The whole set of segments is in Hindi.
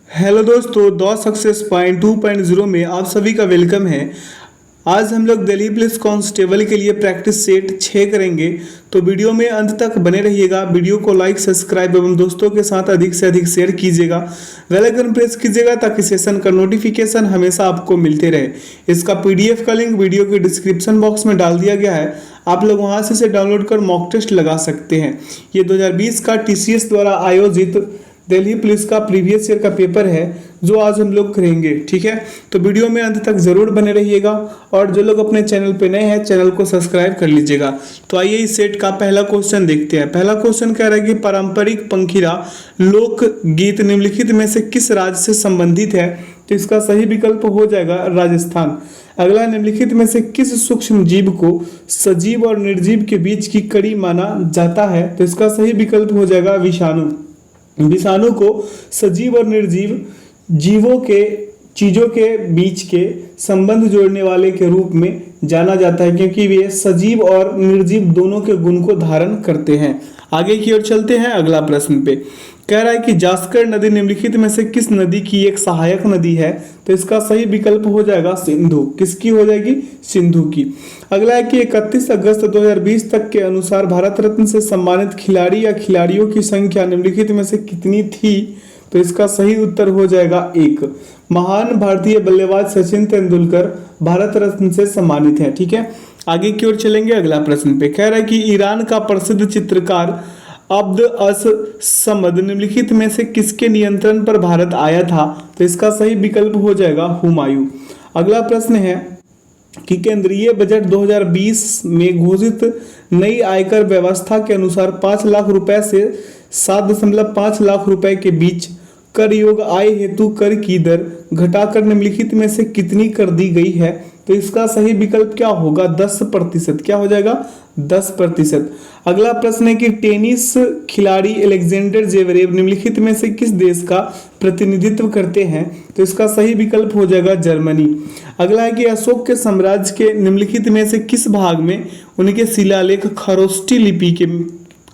हेलो दोस्तों, दौ सक्सेस पॉइंट 2.0 में आप सभी का वेलकम है। आज हम लोग दिल्ली पुलिस कांस्टेबल के लिए प्रैक्टिस सेट 6 करेंगे। तो वीडियो में अंत तक बने रहिएगा। वीडियो को लाइक, सब्सक्राइब एवं दोस्तों के साथ अधिक से अधिक शेयर कीजिएगा। बेल आइकन प्रेस कीजिएगा ताकि सेशन का नोटिफिकेशन हमेशा आपको मिलते रहे। इसका पीडीएफ का लिंक वीडियो के डिस्क्रिप्शन बॉक्स में डाल दिया गया है। आप लोग वहां से इसे डाउनलोड कर मॉक टेस्ट लगा सकते हैं। ये 2020 का टीसीएस द्वारा आयोजित दिल्ली पुलिस का प्रीवियस ईयर का पेपर है जो आज हम लोग करेंगे। ठीक है, तो वीडियो में अंत तक जरूर बने रहिएगा और जो लोग अपने चैनल पे नए हैं चैनल को सब्सक्राइब कर लीजिएगा। तो आइए इस सेट का पहला क्वेश्चन देखते हैं। पहला क्वेश्चन कह रहा है कि पारंपरिक पंखीरा लोक गीत निम्नलिखित में से किस राज्य से संबंधित है। तो इसका सही विकल्प हो जाएगा राजस्थान। अगला, निम्नलिखित में से किस सूक्ष्म जीव को सजीव और निर्जीव के बीच की कड़ी माना जाता है। तो इसका सही विकल्प हो जाएगा विषाणु। विषाणु को सजीव और निर्जीव चीजों के बीच के संबंध जोड़ने वाले के रूप में जाना जाता है क्योंकि वे सजीव और निर्जीव दोनों के गुण को धारण करते हैं। आगे की ओर चलते हैं। अगला प्रश्न पे कह रहा है कि जास्कर नदी निम्नलिखित में से किस नदी की एक सहायक नदी है। तो इसका सही विकल्प हो जाएगा सिंधु। किसकी हो जाएगी? सिंधु की। अगला है कि 31 अगस्त 2020 तक के अनुसार भारत रत्न से सम्मानित खिलाड़ी या खिलाड़ियों की संख्या निम्नलिखित में से कितनी थी। तो इसका सही उत्तर हो जाएगा 1। महान भारतीय बल्लेबाज सचिन तेंदुलकर भारत रत्न से सम्मानित है। ठीक है, आगे की ओर चलेंगे। अगला प्रश्न पे कह रहा है कि ईरान का प्रसिद्ध चित्रकार अब्द अस समद निम्नलिखित में से किसके नियंत्रण पर भारत आया था। तो इसका सही विकल्प हो जाएगा हुमायूं। अगला प्रश्न है कि केंद्रीय बजट 2020 में घोषित नई आयकर व्यवस्था के अनुसार 5 लाख रुपए से 7.5 लाख रुपए के बीच कर योग्य आय हेतु कर की दर घटाकर निम्नलिखित में से कितनी कर दी गई है। तो इसका सही विकल्प क्या होगा? 10%। क्या हो जाएगा? 10%। अगला प्रश्न है कि टेनिस खिलाड़ी अलेक्जेंडर जेवरेव निम्नलिखित में से किस देश का प्रतिनिधित्व करते हैं। तो इसका सही विकल्प हो जाएगा जर्मनी। अगला है कि अशोक के साम्राज्य के निम्नलिखित में से किस भाग में उनके शिलालेख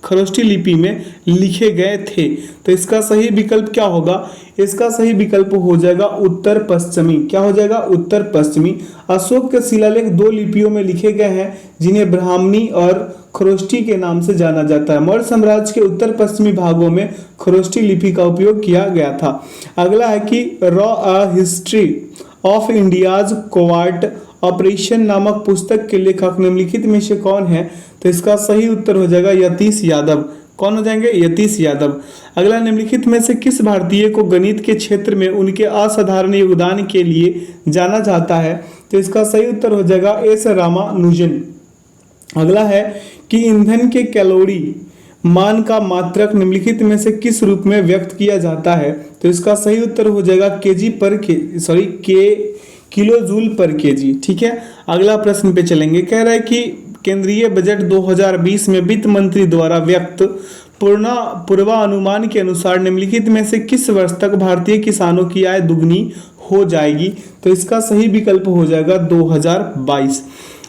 खरोष्टी लिपि में लिखे गए थे। तो इसका सही विकल्प क्या होगा? इसका सही विकल्प हो जाएगा उत्तर पश्चिमी। क्या हो जाएगा? उत्तर पश्चिमी। अशोक के शिलालेख 2 लिपियों में लिखे गए हैं जिन्हें ब्राह्मणी और खरोष्टी के नाम से जाना जाता है। मौर्य साम्राज्य के उत्तर पश्चिमी भागों में खरोष्टी लिपि का उपयोग किया गया था। अगला है कि a history of India's covert operation नामक पुस्तक के लेखक निम्नलिखित में से कौन है। तो इसका सही उत्तर हो जाएगा यतीश यादव। कौन हो जाएंगे? यतीश यादव। अगला, निम्नलिखित में से किस भारतीय को गणित के क्षेत्र में उनके असाधारण योगदान के लिए जाना जाता है। तो इसका सही उत्तर हो जाएगा एस रामानुजन। अगला है कि ईंधन के कैलोरी मान का मात्रक निम्नलिखित में से किस रूप में व्यक्त किया जाता है। तो इसका सही उत्तर हो जाएगा किलो जूल पर केजी। ठीक है, अगला प्रश्न पे चलेंगे। कह रहा है कि केंद्रीय बजट 2020 में वित्त मंत्री द्वारा व्यक्त पूर्वानुमान के अनुसार निम्नलिखित में से किस वर्ष तक भारतीय किसानों की आय दुगनी हो जाएगी। तो इसका सही विकल्प हो जाएगा 2022।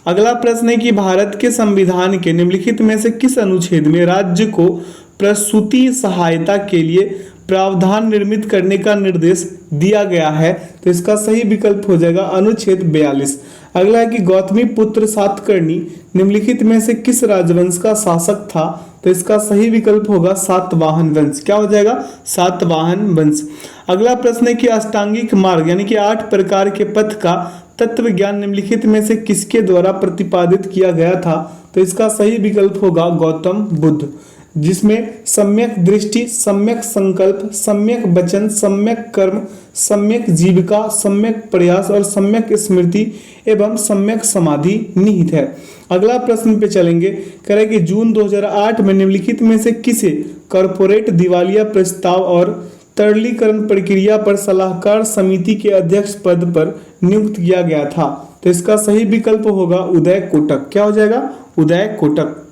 अगला प्रश्न है कि भारत के संविधान के निम्नलिखित में से किस अनुच्छेद में राज्य को प्रसूति सहायता के लिए प्रावधान निर्मित करने का निर्देश दिया गया है। तो इसका सही विकल्प हो जाएगा अनुच्छेद 42। अगला है कि गौतमी पुत्र सातकर्णी निम्नलिखित में से किस राजवंश का शासक था। तो इसका सही विकल्प होगा सातवाहन वंश। क्या हो जाएगा? सातवाहन वंश। अगला प्रश्न है कि अष्टांगिक मार्ग यानी कि 8 प्रकार के पथ का तत्व ज्ञान निम्नलिखित में से किसके द्वारा प्रतिपादित किया गया था। तो इसका सही विकल्प होगा गौतम बुद्ध, जिसमें सम्यक दृष्टि, सम्यक संकल्प, सम्यक वचन, सम्यक कर्म, सम्यक जीविका, सम्यक प्रयास और सम्यक स्मृति एवं सम्यक समाधि निहित है। अगला प्रश्न पे चलेंगे। कह रहे कि जून 2008 में निम्नलिखित में से किसे कॉर्पोरेट दिवालिया प्रस्ताव और तरलीकरण प्रक्रिया पर सलाहकार समिति के अध्यक्ष पद पर नियुक्त किया गया था। तो इसका सही विकल्प होगा उदय कोटक। क्या हो जाएगा? उदय कोटक।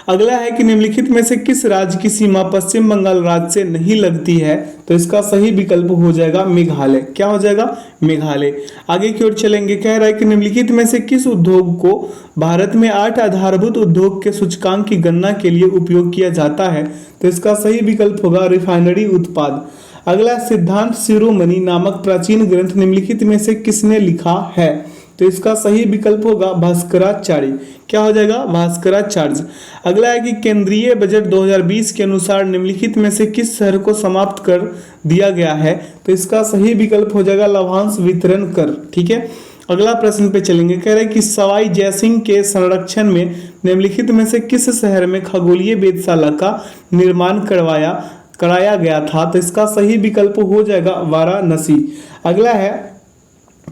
अगला है कि निम्नलिखित में से किस राज्य की सीमा पश्चिम बंगाल राज्य से नहीं लगती है। तो इसका सही विकल्प हो जाएगा मेघालय। क्या हो जाएगा? मेघालय। आगे की ओर चलेंगे। कह रहा है कि निम्नलिखित में से किस उद्योग को भारत में 8 आधारभूत उद्योग के सूचकांक की गणना के लिए उपयोग किया जाता है। तो इसका सही विकल्प होगा रिफाइनरी उत्पाद। अगला, सिद्धांत शिरोमणि नामक प्राचीन ग्रंथ निम्नलिखित में से किसने लिखा है? तो इसका सही विकल्प होगा भास्कराचार्य। क्या हो जाएगा? भास्कराचार्य। अगला है कि केंद्रीय बजट 2020 के अनुसार निम्नलिखित में से किस शहर को समाप्त कर दिया गया है? तो इसका सही विकल्प हो जाएगा लाभांश वितरण कर। ठीक है, अगला प्रश्न पे चलेंगे। कह रहे हैं कि सवाई जयसिंह के संरक्षण में निम्नलिखित में से किस शहर में खगोलीय वेधशाला का निर्माण कराया गया था? तो इसका सही विकल्प हो जाएगा वाराणसी। अगला है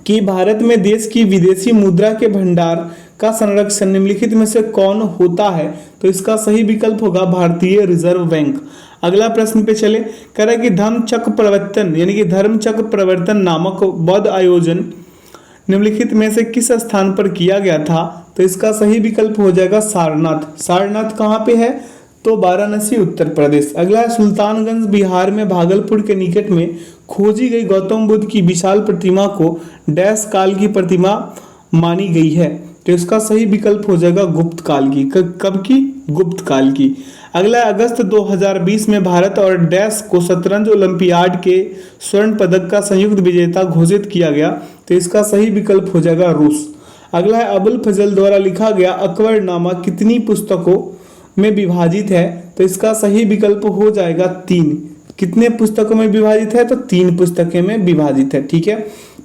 कि भारत में देश की विदेशी मुद्रा के भंडार का संरक्षण निम्नलिखित में से कौन होता है? तो इसका सही विकल्प होगा भारतीय रिजर्व बैंक। अगला प्रश्न पे चले। कह रहा है कि धर्म चक्र प्रवर्तन नामक बौद्ध आयोजन निम्नलिखित में से किस स्थान पर किया गया था? तो इसका सही विकल्प हो जाएगा सारनाथ। सारनाथ कहाँ पे है? तो वाराणसी, उत्तर प्रदेश। अगला है सुल्तानगंज बिहार में भागलपुर के निकट में खोजी गई गौतम बुद्ध की विशाल प्रतिमा को डैश काल की प्रतिमा मानी गई है? तो इसका सही विकल्प हो जाएगा गुप्त काल की। कब की? गुप्त काल की। अगला अगस्त 2020 में भारत और डैश को शतरंज ओलंपियाड के स्वर्ण पदक का संयुक्त विजेता घोषित किया गया? तो इसका सही विकल्प हो जाएगा रूस। अगला है अबुल फजल द्वारा लिखा गया अकबरनामा कितनी पुस्तकों में विभाजित है? तो इसका सही विकल्प हो जाएगा 3। कितने पुस्तकों में विभाजित है? तो 3 पुस्तकें में विभाजित है। ठीक है,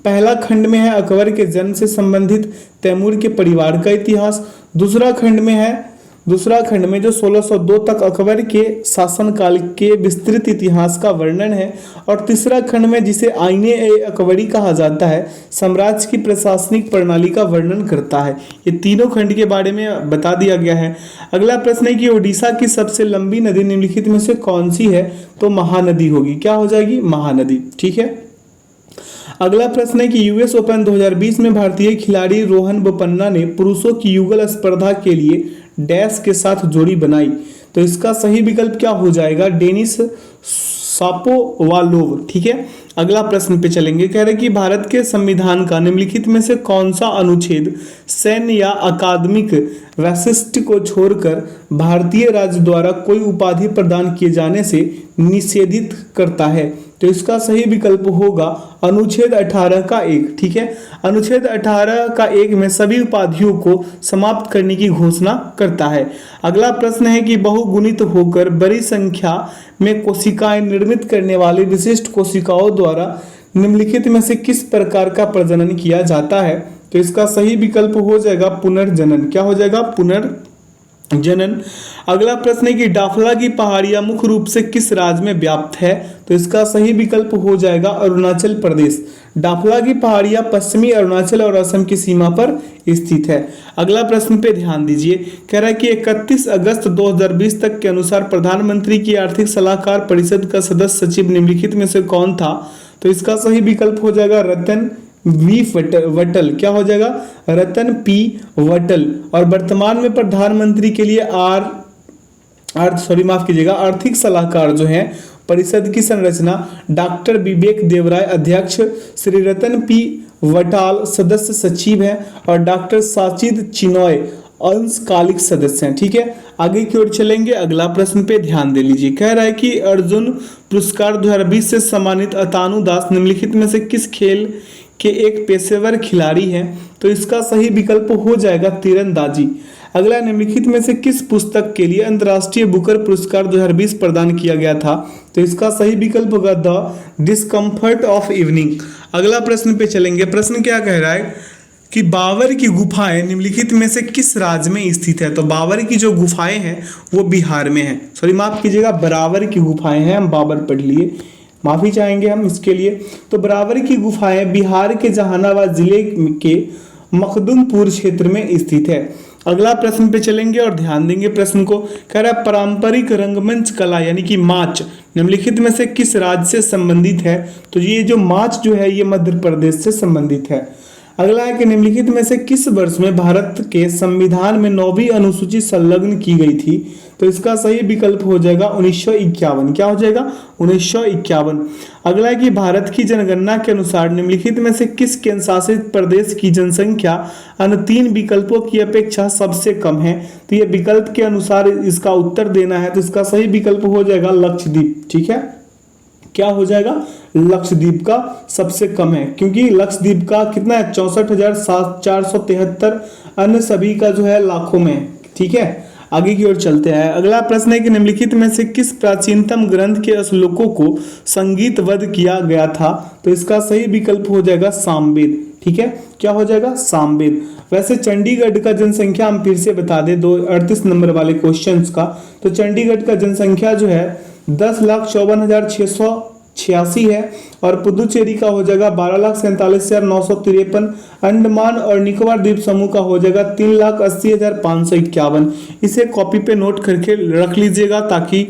पहला खंड में है अकबर के जन्म से संबंधित तैमूर के परिवार का इतिहास। दूसरा खंड में जो 1602 तक अकबर के शासनकाल के विस्तृत इतिहास का वर्णन है। और तीसरा खंड में, जिसे आईने ए अकबरी कहा जाता है, साम्राज्य की प्रशासनिक प्रणाली का वर्णन करता है। ये तीनों खंड के बारे में बता दिया गया है। अगला प्रश्न है कि ओडिशा की सबसे लंबी नदी निम्नलिखित में से कौन सी है? तो महानदी होगी। क्या हो जाएगी? महानदी। ठीक है, अगला प्रश्न है कि यूएस ओपन 2020 में भारतीय खिलाड़ी रोहन बोपन्ना ने पुरुषों की युगल स्पर्धा के लिए डैश के साथ जोड़ी बनाई? तो इसका सही विकल्प क्या हो जाएगा? Denis Shapovalov. ठीक है, अगला प्रश्न पे चलेंगे। कह रहे कि भारत के संविधान का निम्नलिखित में से कौन सा अनुच्छेद सैन्य या अकादमिक वैशिष्ट को छोड़कर भारतीय राज्य द्वारा कोई उपाधि प्रदान किए जाने से निषेधित करता है? तो इसका सही विकल्प होगा अनुच्छेद 18 का 1। ठीक है, अनुच्छेद 18 का 1 में सभी उपाधियों को समाप्त करने की घोषणा करता है। अगला प्रश्न है कि बहुगुणित होकर बड़ी संख्या में कोशिकाएं निर्मित करने वाली विशिष्ट कोशिकाओं द्वारा निम्नलिखित में से किस प्रकार का प्रजनन किया जाता है? तो इसका सही विकल्प हो जाएगा पुनर्जनन। क्या हो जाएगा? पुनर्जनन। अगला प्रश्न है कि डाफला की पहाड़ियां मुख्य रूप से किस राज्य में व्याप्त है? तो इसका सही विकल्प हो जाएगा अरुणाचल प्रदेश। डाफला की पहाड़ियां पश्चिमी अरुणाचल और असम की सीमा पर स्थित है। अगला प्रश्न पे ध्यान दीजिए। कह रहा है कि 31 अगस्त 2020 तक के अनुसार प्रधानमंत्री की आर्थिक सलाहकार परिषद का सदस्य सचिव निम्नलिखित में से कौन था? तो इसका सही विकल्प हो जाएगा रतन वी वटल। क्या हो जाएगा? रतन पी वटल। और वर्तमान में प्रधानमंत्री के लिए आर्थिक सलाहकार जो है परिषद की संरचना डॉक्टर विवेक देवराय अध्यक्ष, श्री रतन पी वटाल सदस्य सचिव हैं और डॉक्टर साचिद चिनॉय अंशकालिक सदस्य हैं। ठीक है, आगे की ओर चलेंगे। अगला प्रश्न पे ध्यान दे लीजिए। कह रहा है कि अर्जुन पुरस्कार 2020 से सम्मानित अतानु दास निम्नलिखित में से किस खेल के एक पेशेवर खिलाड़ी हैं? तो इसका सही विकल्प हो जाएगा तीरंदाजी। अगला, निम्नलिखित में से किस पुस्तक के लिए अंतर्राष्ट्रीय बुकर पुरस्कार 2020 प्रदान किया गया था? तो इसका सही विकल्प होगा द डिस्कम्फर्ट ऑफ इवनिंग। अगला प्रश्न पे चलेंगे। प्रश्न क्या कह रहा है कि बाबर की गुफाएं निम्नलिखित में से किस राज्य में स्थित है? तो बाबर की जो गुफाएं हैं वो बिहार में है। सॉरी, माफ कीजिएगा, बराबर की गुफाएं हैं, हम बाबर पढ़ लिए, माफी चाहेंगे हम इसके लिए। तो बराबर की गुफाएं बिहार के जहानाबाद जिले के मखदुमपुर क्षेत्र में स्थित है। अगला प्रश्न पे चलेंगे और ध्यान देंगे प्रश्न को। कह रहा है पारंपरिक रंगमंच कला यानी कि माच निम्नलिखित में से किस राज्य से संबंधित है? तो ये जो माच जो है ये मध्य प्रदेश से संबंधित है। अगला है कि निम्नलिखित में से किस वर्ष में भारत के संविधान में 9वीं अनुसूची संलग्न की गई थी? तो इसका सही विकल्प हो जाएगा 1951। क्या हो जाएगा? 1951। अगला है कि भारत की जनगणना के अनुसार निम्नलिखित में से किस केंद्र शासित प्रदेश की जनसंख्या अन्य 3 विकल्पों की अपेक्षा सबसे कम है? तो ये विकल्प के अनुसार इसका उत्तर देना है। तो इसका सही विकल्प हो जाएगा लक्षद्वीप। ठीक है, क्या हो जाएगा, लक्षद्वीप का सबसे कम है, क्योंकि लक्षद्वीप का कितना है 64,473, अन्य सभी का जो है लाखों में है। ठीक है, आगे की ओर चलते हैं। अगला प्रश्न है कि निम्नलिखित में से किस प्राचीनतम ग्रंथ के श्लोकों को संगीतबद्ध किया गया था? तो इसका सही विकल्प हो जाएगा सामवेद। ठीक है, क्या हो जाएगा, सामवेद। वैसे चंडीगढ़ का जनसंख्या हम फिर से बता दें 38 नंबर वाले क्वेश्चंस का, तो चंडीगढ़ का जनसंख्या जो है 10,54,686 है, और पुदुचेरी का हो जाएगा 12,47,953, अंडमान और निकोबार द्वीप समूह का हो जाएगा 3,80,551। इसे कॉपी पे नोट करके रख लीजिएगा ताकि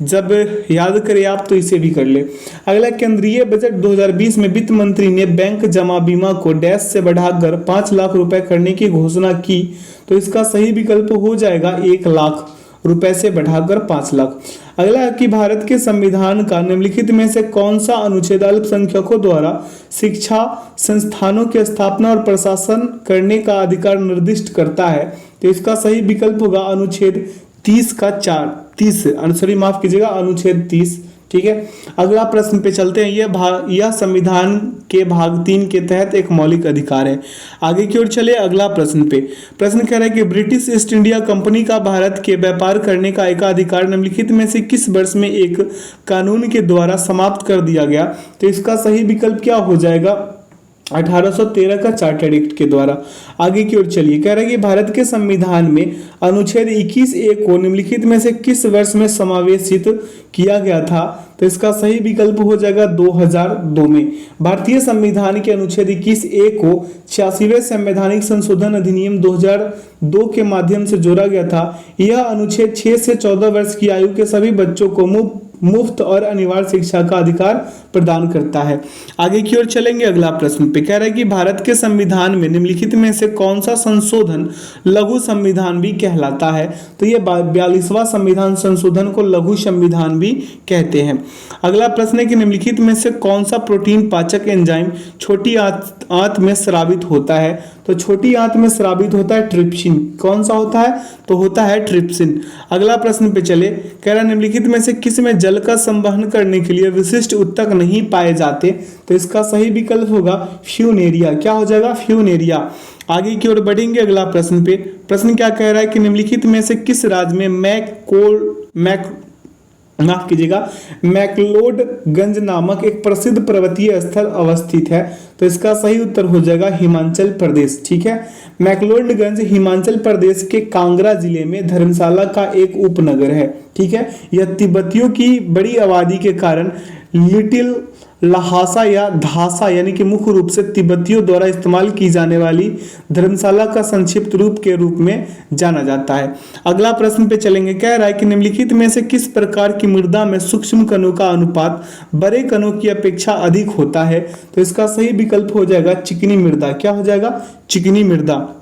जब याद करें आप तो इसे भी कर ले। अगला, केंद्रीय बजट 2020 में वित्त मंत्री ने बैंक जमा बीमा को डैश से बढ़ाकर 5 लाख रुपए करने की घोषणा की, तो इसका सही विकल्प हो जाएगा 1 लाख रुपए से बढ़ाकर 5 लाख। अगला है कि भारत के संविधान का निम्नलिखित में से कौन सा अनुच्छेद अल्पसंख्यकों द्वारा शिक्षा संस्थानों की स्थापना और प्रशासन करने का अधिकार निर्दिष्ट करता है? तो इसका सही विकल्प होगा अनुच्छेद 30 का 4, 30 सॉरी माफ कीजिएगा, अनुच्छेद 30। ठीक है, अगला प्रश्न पे चलते हैं। यह संविधान के भाग 3 के तहत एक मौलिक अधिकार है। आगे की ओर चले अगला प्रश्न पे। प्रश्न कह रहा है कि ब्रिटिश ईस्ट इंडिया कंपनी का भारत के व्यापार करने का एकाधिकार निम्नलिखित में से किस वर्ष में एक कानून के द्वारा समाप्त कर दिया गया? तो इसका सही विकल्प क्या हो जाएगा, 1813 का चार्टर्ड एक्ट के द्वारा। आगे की ओर चलिए, कह रहा है कि भारत के संविधान में अनुच्छेद 21A को निम्नलिखित में से किस वर्ष में समावेशित किया गया था? तो इसका सही विकल्प हो जाएगा 2002 में। भारतीय संविधान के अनुच्छेद 21A को 86वें संवैधानिक संशोधन अधिनियम 2002 के माध्यम से जोड़ा गया था। यह अनुच्छेद 6 से 14 वर्ष की आयु के सभी बच्चों को मुफ्त और अनिवार्य शिक्षा का अधिकार प्रदान करता है। आगे की ओर चलेंगे अगला प्रश्न पे। कह रहा है कि भारत के संविधान में निम्नलिखित में से कौन सा संशोधन लघु संविधान भी कहलाता है? तो ये 42वां संविधान संशोधन को लघु संविधान भी कहते हैं। अगला प्रश्न है कि निम्नलिखित में से कौन सा प्रोटीन पाचक एंजाइम छोटी आंत में स्रावित होता है? तो छोटी आंत में स्रावित होता है ट्रिप्सिन। कौन सा होता है? तो होता है ट्रिप्सिन। अगला प्रश्न पे चले, कह रहा है निम्नलिखित में से किस में जल का संवहन करने के लिए विशिष्ट उत्तक नहीं पाए जाते? तो इसका सही विकल्प होगा फ्यूनेरिया। क्या हो जाएगा? फ्यूनेरिया। आगे की ओर बढ़ेंगे अगला प्रश्न पे। प्रश्न क्या कह रहा है कि निम्नलिखित में से किस राज्य में मैक्लोडगंज नामक एक प्रसिद्ध पर्वतीय स्थल अवस्थित है? तो इसका सही उत्तर हो जाएगा हिमाचल प्रदेश। ठीक है, मैक्लोडगंज हिमाचल प्रदेश के कांगड़ा जिले में धर्मशाला का एक उपनगर है। ठीक है, यह तिब्बतियों की बड़ी आबादी के कारण लिटिल लहासा या धासा यानी कि मुख्य रूप से तिब्बतियों द्वारा इस्तेमाल की जाने वाली धर्मशाला का संक्षिप्त रूप के रूप में जाना जाता है। अगला प्रश्न पे चलेंगे। कह रहा है कि निम्नलिखित में से किस प्रकार की मृदा में सूक्ष्म कणों का अनुपात बड़े कणों की अपेक्षा अधिक होता है? तो इसका सही विकल्प हो जाएगा चिकनी मृदा। क्या हो जाएगा? चिकनी मृदा।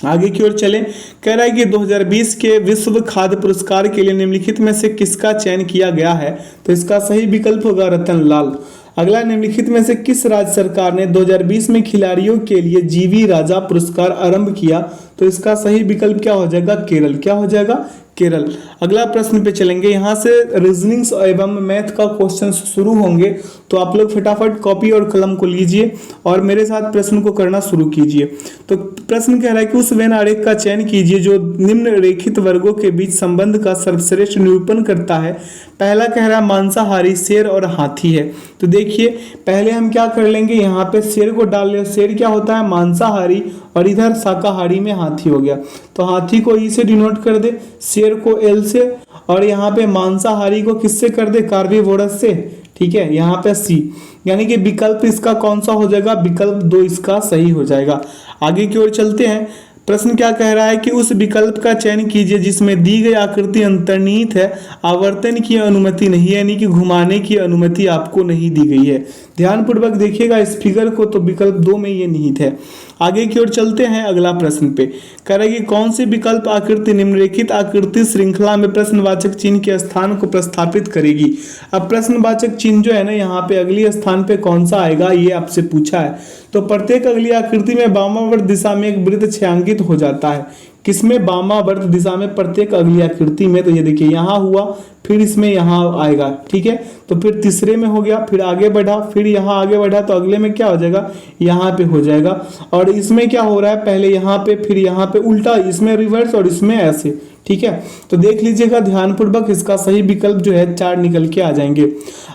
आगे की ओर चले, कह रहा है कि 2020 के विश्व खाद्य पुरस्कार के लिए निम्नलिखित में से किसका चयन किया गया है? तो इसका सही विकल्प होगा रतन लाल। अगला, निम्नलिखित में से किस राज्य सरकार ने 2020 में खिलाड़ियों के लिए जीवी राजा पुरस्कार आरंभ किया? तो इसका सही विकल्प क्या हो जाएगा? केरल। क्या हो जाएगा? केरल। अगला प्रश्न पे चलेंगे। यहाँ से रीजनिंग्स एवं मैथ का क्वेश्चन शुरू होंगे, तो आप लोग फटाफट कॉपी और कलम को लीजिए और मेरे साथ प्रश्न को करना शुरू कीजिए। तो प्रश्न कह रहा है कि उस वेन आरेख का चयन कीजिए जो निम्नलिखित वर्गों के बीच संबंध का सर्वश्रेष्ठ निरूपण करता है। पहला कह रहा है मांसाहारी शेर और हाथी है। तो देखिए, पहले हम क्या कर लेंगे, यहाँ पे शेर को डाल ले। शेर क्या होता है? मांसाहारी, और इधर शाकाहारी में हाथी हो गया। तो हाथी को ई से डिनोट कर दे, शेर को एल से, और यहाँ पे मांसाहारी को किससे कर दे? कार्निवोरस से। ठीक है, यहाँ पे सी, यानी कि विकल्प इसका कौन सा हो जाएगा? विकल्प 2 इसका सही हो जाएगा। आगे की ओर चलते हैं। प्रश्न क्या कह रहा है कि उस विकल्प का चयन कीजिए जिसमें दी गई आकृति अंतर्निहित है, आवर्तन की अनुमति नहीं है, यानी कि घुमाने की अनुमति आपको नहीं दी गई है। ध्यानपूर्वक देखिएगा इस फिगर को, तो विकल्प 2 में ये निहित है। आगे की ओर चलते हैं अगला प्रश्न पे। कह रहा है कि कौन सी विकल्प आकृति निम्नलिखित आकृति श्रृंखला में प्रश्नवाचक चिन्ह के स्थान को प्रस्थापित करेगी? अब प्रश्नवाचक चिन्ह जो है ना, यहाँ पे अगली स्थान पे कौन सा आएगा ये आपसे पूछा है। तो प्रत्येक अगली आकृति में वामावर्त दिशा में एक वृत्त छायांकित हो जाता है। किसमें, वामावर्त दिशा में प्रत्येक अगली आकृति में। तो ये देखिए यहाँ हुआ, फिर इसमें यहाँ आएगा, ठीक है। तो फिर तीसरे में हो गया, फिर आगे बढ़ा, फिर यहाँ आगे बढ़ा, तो अगले में क्या हो जाएगा, यहाँ पे हो जाएगा। और इसमें क्या हो रहा है, पहले यहाँ पे फिर यहाँ पे उल्टा, इसमें रिवर्स और इसमें ऐसे, ठीक है। तो देख लीजिएगा ध्यानपूर्वक, इसका सही विकल्प जो है 4 निकल के आ जाएंगे।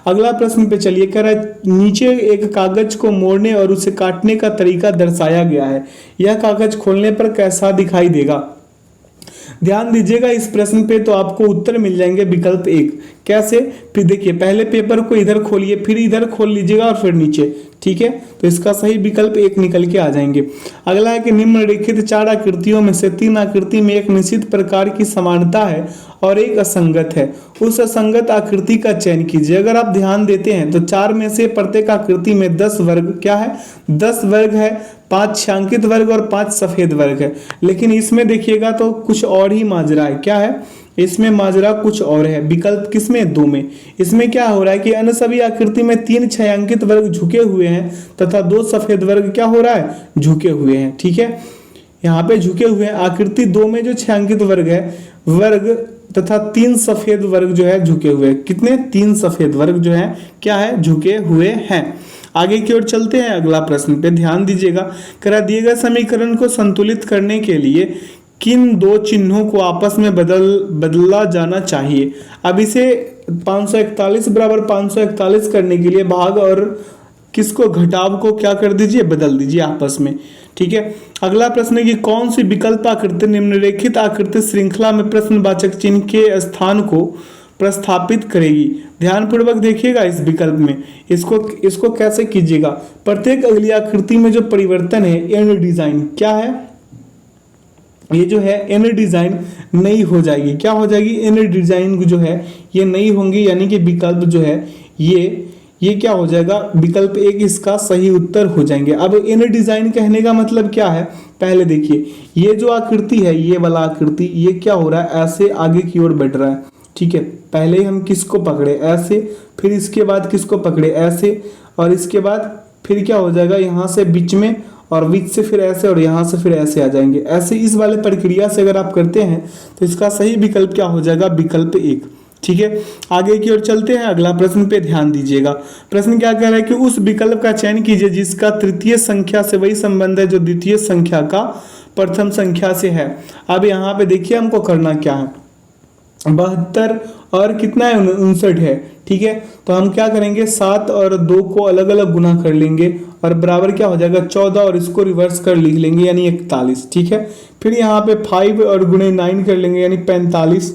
अगला प्रश्न पे चलिए, कह रहा है नीचे एक कागज को मोड़ने और उसे काटने का तरीका दर्शाया गया है, यह कागज खोलने पर कैसा दिखाई देगा। ध्यान दीजिएगा इस प्रश्न पे, तो आपको उत्तर मिल जाएंगे विकल्प 1। कैसे, फिर देखिए पहले पेपर को इधर खोलिए, फिर इधर खोल लीजिएगा और फिर नीचे, ठीक है। तो इसका सही विकल्प 1 निकल के आ जाएंगे। अगला है कि निम्नलिखित 4 आकृतियों में से 3 आकृति में एक निश्चित प्रकार की समानता है और एक असंगत है, उस असंगत आकृति का चयन कीजिए। अगर आप ध्यान देते हैं तो 4 में से प्रत्येक आकृति में 10 वर्ग क्या है, 10 वर्ग है, 5 छायांकित वर्ग और 5 सफेद वर्ग है। लेकिन इसमें देखिएगा तो कुछ और ही माजरा है, क्या है, इसमें माजरा कुछ और है। विकल्प किसमें, 2 में। इसमें क्या हो रहा है कि अन्य सभी आकृति में 3 छायांकित वर्ग झुके हुए हैं तथा 2 सफेद वर्ग क्या हो रहा है, झुके हुए हैं, ठीक है। यहाँ पे झुके हुए हैं, आकृति 2 में जो छायांकित वर्ग है, वर्ग तथा 3 सफेद वर्ग जो है झुके हुए हैं। कितने, 3 सफेद वर्ग जो है क्या है, झुके हुए हैं। आगे की ओर चलते हैं, अगला प्रश्न पे ध्यान दीजिएगा। करा दिए गए समीकरण को संतुलित करने के लिए किन 2 चिन्हों को आपस में बदला जाना चाहिए। अब इसे 541 बराबर 541 करने के लिए भाग और किसको, घटाव को क्या कर दीजिए, बदल दीजिए आपस में, ठीक है। अगला प्रश्न है कि कौन सी विकल्प आकृति निम्नलिखित आकृति श्रृंखला में प्रश्नवाचक चिन्ह के स्थान को प्रस्थापित करेगी। ध्यानपूर्वक देखिएगा इस विकल्प में, इसको कैसे कीजिएगा। प्रत्येक अगली आकृति में जो परिवर्तन है, एन डिजाइन क्या है, ये जो है एन डिजाइन नई हो जाएगी। क्या हो जाएगी, एन डिजाइन जो है ये नई होंगी, यानी कि विकल्प जो है ये क्या हो जाएगा, विकल्प 1 इसका सही उत्तर हो जाएंगे। अब इन डिजाइन कहने का मतलब क्या है, पहले देखिए ये जो आकृति है, ये वाला आकृति, ये क्या हो रहा है, ऐसे आगे की ओर बढ़ रहा है, ठीक है। पहले हम किसको पकड़े, ऐसे, फिर इसके बाद किसको पकड़े, ऐसे, और इसके बाद फिर क्या हो जाएगा, यहाँ से बीच में, और बीच से फिर ऐसे, और यहाँ से फिर ऐसे आ जाएंगे। ऐसे इस वाले प्रक्रिया से अगर आप करते हैं तो इसका सही विकल्प क्या हो जाएगा, विकल्प 1, ठीक है। आगे की ओर चलते हैं, अगला प्रश्न पे ध्यान दीजिएगा। प्रश्न क्या कह रहा है कि उस विकल्प का चयन कीजिए जिसका तृतीय संख्या से वही संबंध है जो द्वितीय संख्या का प्रथम संख्या से है। अब यहाँ पे देखिए हमको करना क्या है, 72 और कितना है, 59 है, ठीक है। तो हम क्या करेंगे, 7 और 2 को अलग अलग गुना कर लेंगे और बराबर क्या हो जाएगा 14, और इसको रिवर्स कर लिख लेंगे यानी 41, ठीक है। फिर यहाँ पे 5 और गुणे 9 कर लेंगे यानी 45,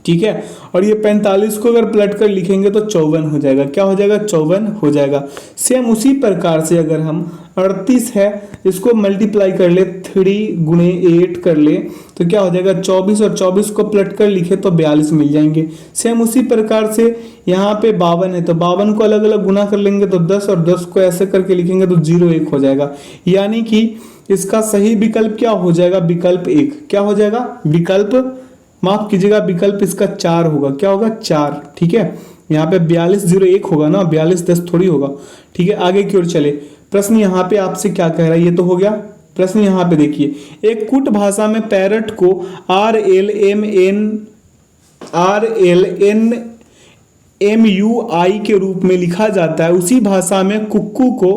ठीक है। और ये 45 को अगर पलट कर लिखेंगे तो 54 हो जाएगा। क्या हो जाएगा, 54 हो जाएगा। सेम उसी प्रकार से अगर हम 38 है, इसको मल्टीप्लाई कर ले, 3 गुणे 8 कर ले तो क्या हो जाएगा 24, और 24 को पलट कर लिखे तो 42 मिल जाएंगे। सेम उसी प्रकार से यहाँ पे 52 है, तो 52 को अलग अलग गुना कर लेंगे तो 10, और 10 को ऐसे करके लिखेंगे तो 01 हो जाएगा। यानी कि इसका सही विकल्प क्या हो जाएगा, विकल्प 1। क्या हो जाएगा, विकल्प, माफ कीजिएगा, विकल्प इसका 4 होगा। क्या होगा, 4, ठीक है। यहाँ पे 4201 होगा ना, 4210 थोड़ी होगा, ठीक है। आगे की ओर चले, प्रश्न यहाँ पे आपसे क्या कह रहा है, ये तो हो गया। प्रश्न यहाँ पे देखिए, एक कुट भाषा में पैरट को RLNMUI के रूप में लिखा जाता है, उसी भाषा में कुक्कू को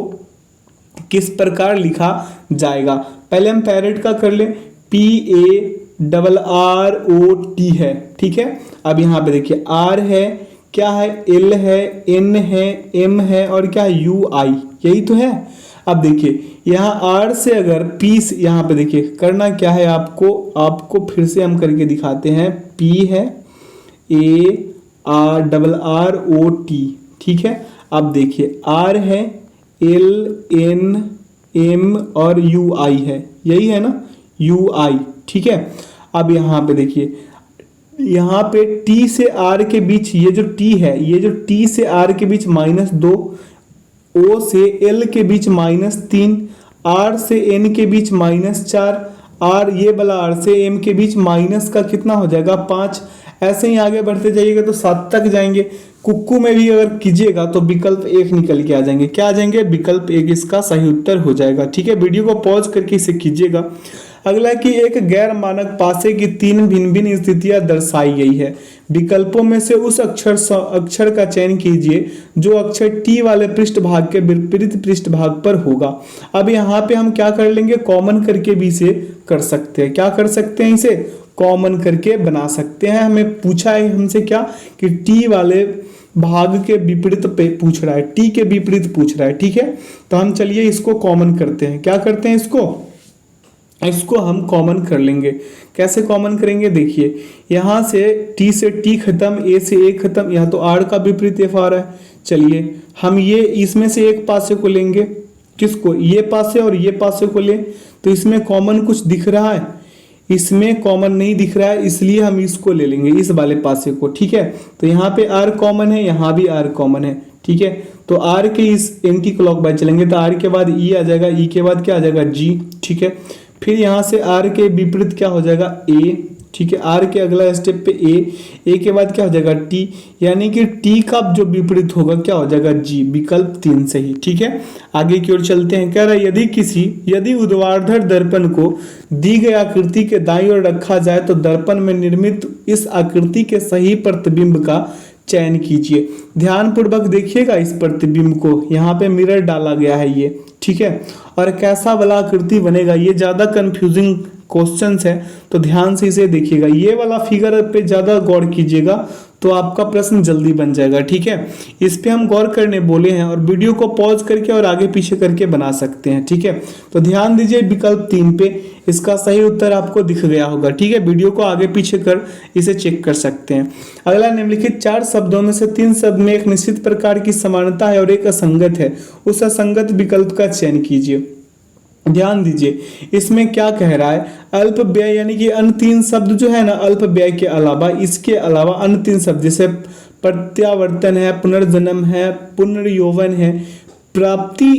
किस प्रकार लिखा जाएगा। पहले हम पैरट का कर ले, PARROT है, ठीक है। अब यहाँ पे देखिए R है, क्या है, L है, N है, M है, और क्या है, UI, यही तो है। अब देखिए यहाँ R से अगर P, यहाँ पे देखिए करना क्या है आपको फिर से हम करके दिखाते हैं। P है, ARRROT, ठीक है। अब देखिए R है, L N M और UI है, यही है ना, UI, ठीक है। अब यहाँ पे देखिए, यहाँ पे T से R के बीच ये जो T है, ये जो T से R के बीच -2, O से L के बीच -3, R से N के बीच -4, R ये वाला R से M के बीच माइनस का कितना हो जाएगा, 5। ऐसे ही आगे बढ़ते जाइएगा तो 7 तक जाएंगे। कुक्कू में भी अगर कीजिएगा तो विकल्प 1 निकल के आ जाएंगे। क्या आ जाएंगे, विकल्प 1 इसका सही उत्तर हो जाएगा, ठीक है। वीडियो को पॉज करके इसे कीजिएगा। अगला कि एक गैर मानक पासे की 3 भिन्न भिन्न स्थितियां दर्शाई गई है। विकल्पों में से उस अक्षर का चयन कीजिए जो अक्षर टी वाले पृष्ठभाग के विपरीत पृष्ठभाग पर होगा। अब यहाँ पे हम क्या कर लेंगे, कॉमन करके भी इसे कर सकते हैं। क्या कर सकते हैं, इसे कॉमन करके बना सकते हैं। हमें पूछा है हमसे क्या कि टी वाले भाग के विपरीत पे पूछ रहा है, टी के विपरीत पूछ रहा है। ठीक है, तो हम चलिए इसको कॉमन करते हैं। क्या करते हैं, इसको हम कॉमन कर लेंगे। कैसे कॉमन करेंगे, देखिए यहाँ से टी से टी खत्म, ए से ए खत्म, यहाँ तो आर का विपरीत एफ आ रहा है। चलिए हम ये इसमें से एक पासे को लेंगे, किसको, ये पासे और ये पासे को ले, तो इसमें कॉमन कुछ दिख रहा है, इसमें कॉमन नहीं दिख रहा है, इसलिए हम इसको ले लेंगे, इस वाले पासे को। ठीक है, तो यहाँ पे आर कॉमन है, यहाँ भी आर कॉमन है। ठीक है, तो आर के इस एंटी क्लॉकवाइज चलेंगे तो आर के बाद ई आ जाएगा, ई के बाद क्या आ जाएगा, जी। ठीक है, फिर यहाँ से आर के विपरीत क्या हो जाएगा, ए। ठीक है, आर के अगला स्टेप पे ए के बाद क्या हो जाएगा, टी, यानी कि टी का जो विपरीत होगा क्या हो जाएगा, जी। विकल्प 3 सही। ठीक है, आगे की ओर चलते हैं। कह रहा है यदि ऊर्ध्वाधर दर्पण को दी गई आकृति के दाईं ओर रखा जाए तो दर्पण में निर्मित इस आकृति के सही प्रतिबिंब का चयन कीजिए। ध्यानपूर्वक देखिएगा इस प्रतिबिंब को, यहाँ पे मिरर डाला गया है ये। ठीक है, और कैसा वाला आकृति बनेगा, ये ज्यादा कंफ्यूजिंग क्वेश्चंस है तो ध्यान से इसे देखिएगा। ये वाला फिगर पे ज्यादा गौर कीजिएगा तो आपका प्रश्न जल्दी बन जाएगा। ठीक है, इस पे हम गौर करने बोले हैं और वीडियो को पॉज करके और आगे पीछे करके बना सकते हैं। ठीक है, तो ध्यान दीजिए विकल्प 3 पे, इसका सही उत्तर आपको दिख गया होगा। ठीक है, वीडियो को आगे पीछे कर इसे चेक कर सकते हैं। अगला निम्नलिखित 4 शब्दों में से 3 शब्द में एक निश्चित प्रकार की समानता है और एक असंगत है, उस असंगत विकल्प का चयन कीजिए। ध्यान दीजिए इसमें क्या कह रहा है, अल्प व्यय यानी कि अन्य 3 शब्द जो है ना, अल्प व्यय के अलावा, इसके अलावा अन्य 3 शब्द जैसे प्रत्यावर्तन है, पुनर्जन्म है, पुनर्यौवन है, प्राप्ति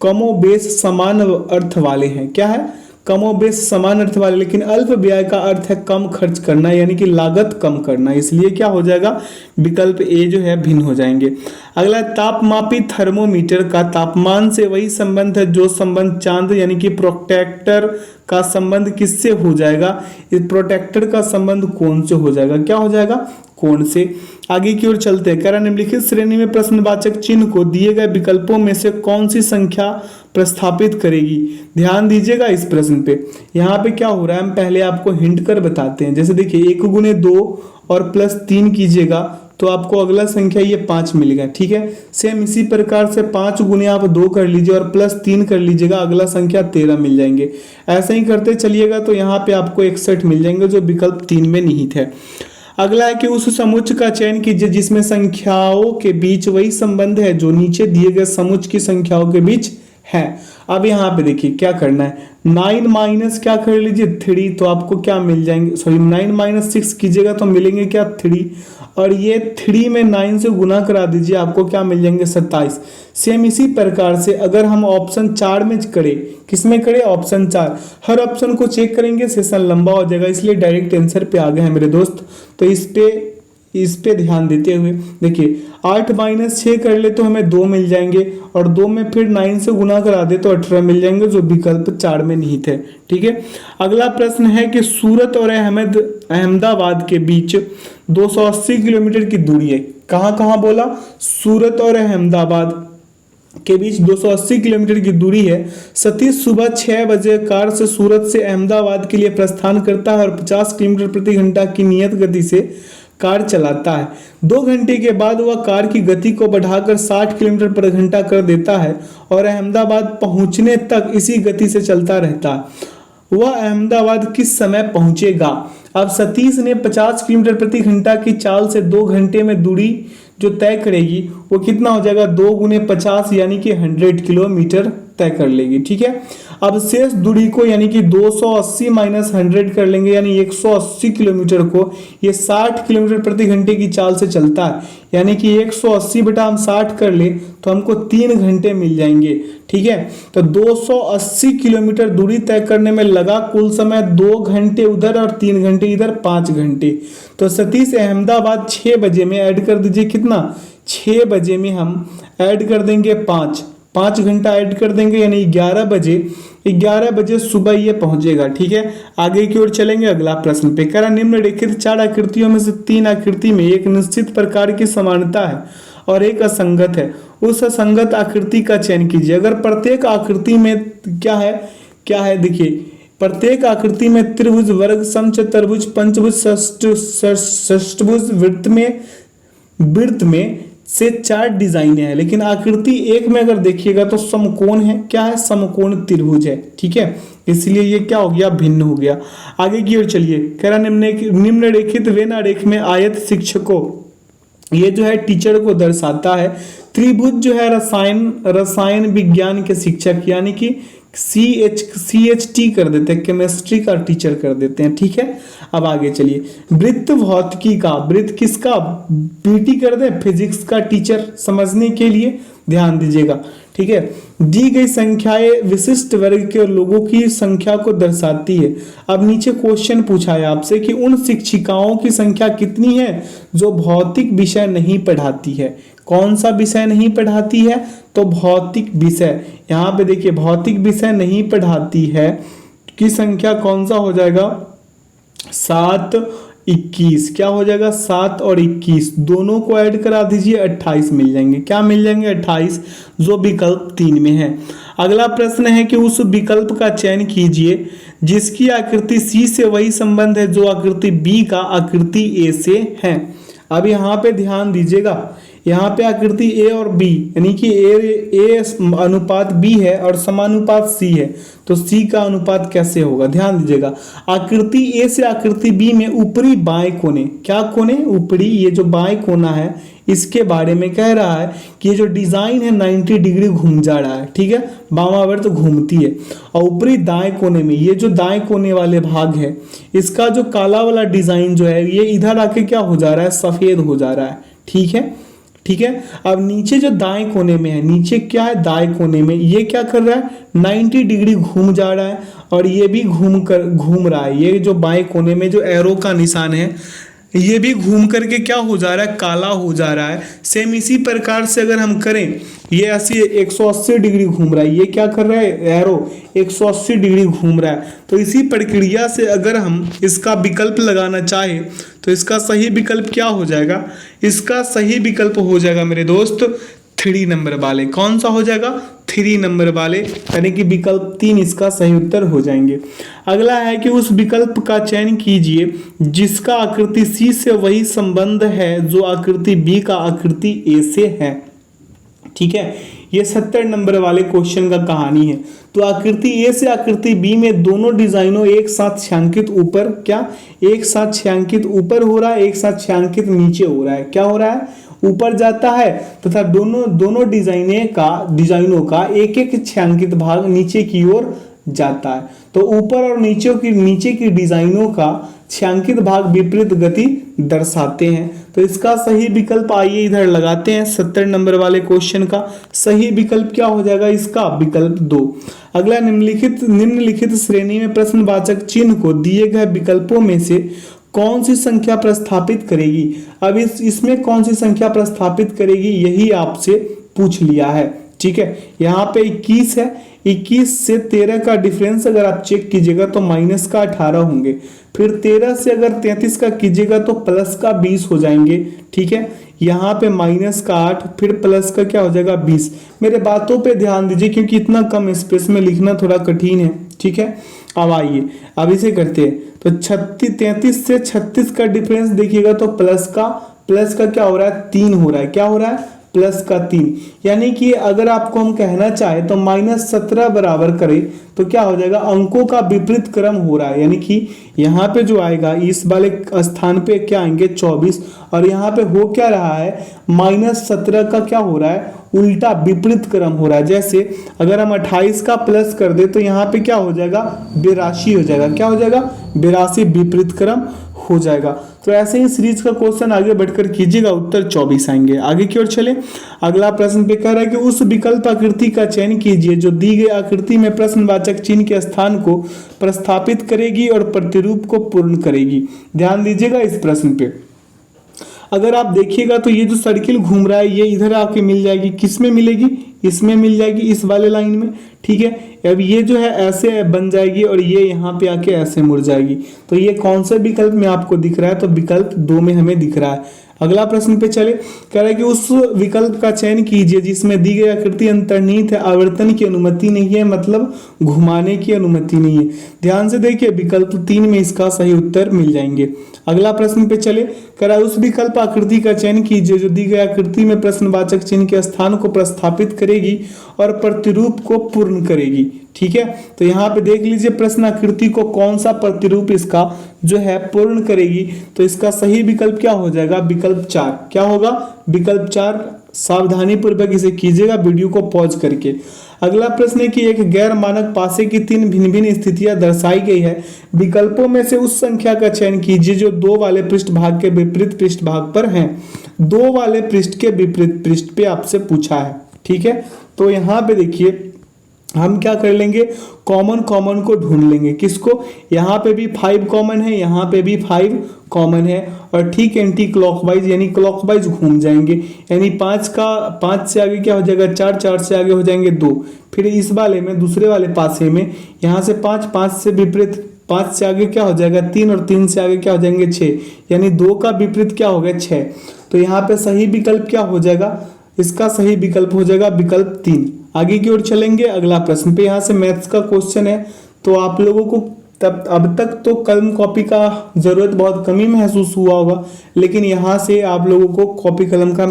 कमोबेश समान अर्थ वाले हैं। क्या है, कमोबेश समान अर्थ वाले, लेकिन अल्प व्यय का अर्थ है कम खर्च करना, यानी कि लागत कम करना, इसलिए क्या हो जाएगा, विकल्प ए जो है भिन्न हो जाएंगे। अगला, तापमापी थर्मोमीटर का तापमान से वही संबंध है जो संबंध चांद यानी कि प्रोटेक्टर का संबंध किससे हो जाएगा, इस प्रोटेक्टर का संबंध कोण से हो जाएगा। क्या हो जाएगा, कोण से। आगे की ओर चलते हैं। कह रहा निम्नलिखित श्रेणी में प्रश्नवाचक चिन्ह को दिए गए विकल्पों में से कौन सी संख्या प्रस्थापित करेगी। ध्यान दीजिएगा इस प्रश्न पे, यहाँ पे क्या हो रहा है, हम पहले आपको हिंट कर बताते हैं। जैसे देखिए 1 गुने 2 और +3 कीजिएगा तो आपको अगला संख्या ये 5 मिलेगा। ठीक है, सेम इसी प्रकार से 5 गुने आप 2 कर लीजिए और +3 कर लीजिएगा, अगला संख्या 13 मिल जाएंगे। ऐसे ही करते चलिएगा तो यहाँ पे आपको 61 मिल जाएंगे जो विकल्प 3 में निहित है। अगला है कि उस समुच्चय का चयन कीजिए जिसमें संख्याओं के बीच वही संबंध है जो नीचे दिए गए समुच्चय की संख्याओं के बीच है। अब यहाँ पे देखिए क्या करना है, 9 माइनस क्या कर लीजिए 3, तो आपको क्या मिल जाएंगे, सॉरी 9 - 6 कीजिएगा तो मिलेंगे क्या 3, और ये 3 में 9 से गुना करा दीजिए, आपको क्या मिल जाएंगे 27। सेम इसी प्रकार से अगर हम ऑप्शन 4 में करें, किस में करें, ऑप्शन 4, हर ऑप्शन को चेक करेंगे सेशन लंबा हो जाएगा, इसलिए डायरेक्ट आंसर पे आ गए हैं मेरे दोस्त। तो इस पे ध्यान देते हुए देखिए 8 - 6 कर ले तो हमें 2 मिल जाएंगे और 2 में फिर 9 से गुना करा दे तो 18 मिल जाएंगे जो विकल्प 4 में निहित है। ठीक है, अगला प्रश्न है कि सूरत और अहमदाबाद के बीच 280 किलोमीटर की दूरी है। कहाँ बोला, सूरत और अहमदाबाद के बीच 280 किलोमीटर की दूरी है। सतीश सुबह 6 बजे कार से सूरत से अहमदाबाद के लिए प्रस्थान करता है और 50 किलोमीटर प्रति घंटा की नियत गति से कार चलाता है। 2 घंटे के बाद वह कार की गति को बढ़ाकर 60 किलोमीटर प्रति घंटा कर देता है और अहमदाबाद पहुंचने तक इसी गति से चलता रहता है। वह अहमदाबाद किस समय पहुंचेगा। अब सतीश ने 50 किलोमीटर प्रति घंटा की चाल से 2 घंटे में दूरी जो तय करेगी वो कितना हो जाएगा, 2 गुने 50 यानी कि 100 किलोमीटर तय कर लेगी। ठीक है, अब शेष दूरी को यानी कि 280 - 100 कर लेंगे, यानी 180 किलोमीटर को ये 60 किलोमीटर प्रति घंटे की चाल से चलता है, यानी कि 180 बटा हम 60 कर ले तो हमको 3 घंटे मिल जाएंगे। ठीक है, तो 280 किलोमीटर दूरी तय करने में लगा कुल समय 2 घंटे उधर और 3 घंटे इधर, 5 घंटे। तो सतीश अहमदाबाद 6 बजे में ऐड कर दीजिए कितना, 6 बजे में हम ऐड कर देंगे 5 5 घंटा ऐड कर देंगे, यानी 11 बजे सुबह ये पहुंचेगा। ठीक है, आगे की ओर चलेंगे अगला प्रश्न पे। कह रहा निम्नलिखित 4 आकृतियों में से 3 आकृति में एक निश्चित प्रकार की समानता है और एक असंगत है, उस असंगत आकृति का चयन कीजिए। अगर प्रत्येक आकृति में क्या है देखिए, प्रत्येक आकृति में त्रिभुज, वर्ग, समचतुर्भुज, पंचभुज, षष्ठभुज, वृत्त में से 4 डिजाइन है, लेकिन आकृति 1 में अगर देखिएगा तो समकोण है। क्या है? समकोण त्रिभुज है। ठीक है, इसलिए ये क्या हो गया? भिन्न हो गया। आगे की ओर चलिए। कह रहा निम्नलिखित वेन आरेख में आयत शिक्षकों, ये जो है टीचर को दर्शाता है। त्रिभुज जो है रसायन विज्ञान के शिक्षक, यानी कि CHT कर देते हैं, केमिस्ट्री का टीचर कर देते हैं। ठीक है, अब आगे चलिए। वृत्त भौतिकी का, वृत्त किसका? PT कर दे, फिजिक्स का टीचर, समझने के लिए ध्यान दीजिएगा। ठीक है, दी गई संख्याएं विशिष्ट वर्ग के लोगों की संख्या को दर्शाती है। अब नीचे क्वेश्चन पूछा है आपसे कि उन शिक्षिकाओं की संख्या कितनी है जो भौतिक विषय नहीं पढ़ाती है। कौन सा विषय नहीं पढ़ाती है? तो भौतिक विषय। यहाँ पे देखिए, भौतिक विषय नहीं पढ़ाती है की संख्या कौन सा हो जाएगा? 7, 21। क्या हो जाएगा? 7 और 21 दोनों को ऐड करा दीजिए, 28 मिल जाएंगे। क्या मिल जाएंगे? 28, जो विकल्प 3 में है। अगला प्रश्न है कि उस विकल्प का चयन कीजिए जिसकी आकृति C से वही संबंध है जो आकृति B का आकृति A से है। अब यहाँ पे ध्यान दीजिएगा, यहाँ पे आकृति A और B, यानी कि A अनुपात B है और समानुपात C है, तो C का अनुपात कैसे होगा? ध्यान दीजिएगा। आकृति A से आकृति B में ऊपरी बाएं कोने, क्या कोने? ऊपरी, ये जो बाएं कोना है इसके बारे में कह रहा है कि ये जो डिजाइन है 90 डिग्री घूम जा रहा है। ठीक है, वामावर्त घूमती है। और ऊपरी दाएं कोने में, ये जो दाएं कोने वाले भाग है, इसका जो काला वाला डिजाइन जो है ये इधर आके क्या हो जा रहा है? सफेद हो जा रहा है। ठीक है, ठीक है। अब नीचे जो दाएं कोने में है, नीचे क्या है? दाएं कोने में ये क्या कर रहा है? 90 डिग्री घूम जा रहा है और ये भी घूम रहा है। ये जो बाएं कोने में जो एरो का निशान है ये भी घूम करके क्या हो जा रहा है? काला हो जा रहा है। सेम इसी प्रकार से अगर हम करें, ये 180 डिग्री घूम रहा है, ये क्या कर रहा है? एरो 180 डिग्री घूम रहा है। तो इसी प्रक्रिया से अगर हम इसका विकल्प लगाना चाहे तो इसका सही विकल्प क्या हो जाएगा? इसका सही विकल्प हो जाएगा मेरे दोस्त 3 नंबर वाले। कौन सा हो जाएगा? 3 नंबर वाले, यानी कि विकल्प 3 इसका सही उत्तर हो जाएंगे। अगला है कि उस विकल्प का चयन कीजिए जिसका आकृति C से वही संबंध है जो आकृति B का आकृति A से है। ठीक है, ये 70 नंबर वाले क्वेश्चन का कहानी है। तो आकृति A से आकृति B में दोनों डिजाइनों एक साथ छायांकित ऊपर, क्या एक साथ छायांकित ऊपर हो रहा है, एक साथ छायांकित नीचे हो रहा है। क्या हो रहा है? ऊपर जाता है तथा दोनों डिजाइनों का एक एक छायांकित भाग नीचे की ओर जाता है। तो ऊपर और नीचे की डिजाइनों का छायांकित भाग विपरीत गति दर्शाते हैं। तो इसका सही विकल्प आइए इधर लगाते हैं। 70 नंबर वाले क्वेश्चन का सही विकल्प क्या हो जाएगा? इसका विकल्प 2। अगला, निम्नलिखित श्रेणी में प्रश्नवाचक चिन्ह को दिए गए विकल्पों में से कौन सी संख्या प्रस्थापित करेगी? अब इसमें कौन सी संख्या प्रस्थापित करेगी यही आपसे पूछ लिया है। ठीक है, यहाँ पे 21 है, 21 से 13 का डिफरेंस अगर आप चेक कीजिएगा तो माइनस का 18 होंगे। फिर 13 से अगर 33 का कीजिएगा तो प्लस का 20 हो जाएंगे। ठीक है, यहाँ पे माइनस का 8, फिर प्लस का क्या हो जाएगा? 20। मेरे बातों पे ध्यान दीजिए क्योंकि इतना कम स्पेस में लिखना थोड़ा कठिन है। ठीक है, अब आइए अब इसे करते हैं। तो 33 से 36 का डिफरेंस देखिएगा तो प्लस का क्या हो रहा है? 3 हो रहा है। क्या हो रहा है? प्लस का 3। यानी कि अगर आपको हम कहना चाहे तो -17 बराबर करें तो क्या हो जाएगा? अंकों का विपरीत क्रम हो रहा है, यानी कि यहाँ पे जो आएगा इस वाले स्थान पे क्या आएंगे? 24, और यहाँ पे हो क्या रहा है? -17 का क्या हो रहा है? उल्टा विपरीत क्रम हो रहा है। जैसे अगर हम 28 का प्लस कर दे तो यहाँ पे क्या हो जाएगा? 82 हो जाएगा। क्या हो जाएगा? 82 विपरीत क्रम हो जाएगा। तो ऐसे ही सीरीज का क्वेश्चन आगे बढ़कर कीजिएगा, उत्तर 24 आएंगे। आगे की ओर चले। अगला प्रश्न पे कह रहा है कि उस विकल्प आकृति का चयन कीजिए जो दी गई आकृति में प्रश्नवाचक चिन्ह के स्थान को प्रस्थापित करेगी और प्रतिरूप को पूर्ण करेगी। ध्यान दीजिएगा इस प्रश्न पे। अगर आप देखिएगा तो ये जो सर्किल घूम रहा है ये इधर आके मिल जाएगी, किस में मिलेगी, इसमें मिल जाएगी, इस वाले लाइन में। ठीक है, अब ये जो है ऐसे बन जाएगी और ये यहाँ पे आके ऐसे मुड़ जाएगी। तो ये कौन सा विकल्प में आपको दिख रहा है, तो विकल्प 2 में हमें दिख रहा है। अगला प्रश्न पे चले, कह रहा है कि उस विकल्प का चयन कीजिए जिसमें दी गई आकृति अंतर्निहित है, आवर्तन की अनुमति नहीं है, मतलब घुमाने की अनुमति नहीं है। ध्यान से देखिए, विकल्प 3 में इसका सही उत्तर मिल जाएंगे। अगला प्रश्न पे चले, कह रहा है उस विकल्प आकृति का चयन कीजिए जो दी गई आकृति में प्रश्नवाचक चिन्ह के स्थान को प्रस्थापित करेगी और प्रतिरूप को पूर्ण करेगी। ठीक है, तो यहाँ पे देख लीजिए प्रश्न आकृति को कौन सा प्रतिरूप इसका जो है पूर्ण करेगी। तो इसका सही विकल्प क्या हो जाएगा, विकल्प 4। क्या होगा, विकल्प 4। सावधानी पूर्वक इसे कीजिएगा वीडियो को पॉज करके। अगला प्रश्न है कि एक गैर मानक पासे की 3 भिन्न भिन्न स्थितियां दर्शाई गई है, विकल्पों में से उस संख्या का चयन कीजिए जो 2 वाले पृष्ठ भाग के विपरीत पृष्ठ भाग पर हैं। 2 वाले पृष्ठ के विपरीत पृष्ठ पे आपसे पूछा है। ठीक है, तो यहाँ पे देखिए हम क्या कर लेंगे, कॉमन को ढूंढ लेंगे। किसको, यहाँ पे भी 5 कॉमन है, यहाँ पे भी 5 कॉमन है, और ठीक एंटी क्लॉकवाइज यानी क्लॉकवाइज घूम जाएंगे। यानी 5 से आगे क्या हो जाएगा 4, 4 से आगे हो जाएंगे 2। फिर इस वाले में दूसरे वाले पासे में यहाँ से 5 से विपरीत 5 से आगे क्या हो जाएगा 3, और 3 से आगे क्या हो जाएंगे 6, यानी 2 का विपरीत क्या हो गया 6। तो यहाँ पे सही विकल्प क्या हो जाएगा, इसका सही विकल्प हो जाएगा विकल्प 3। आगे की ओर चलेंगे। अगला प्रश्न पे यहाँ से मैथ्स का क्वेश्चन है, तो आप लोगों को अब तक तो कलम कॉपी का जरूरत बहुत कम ही महसूस हुआ होगा, लेकिन यहाँ से आप लोगों को कॉपी कलम का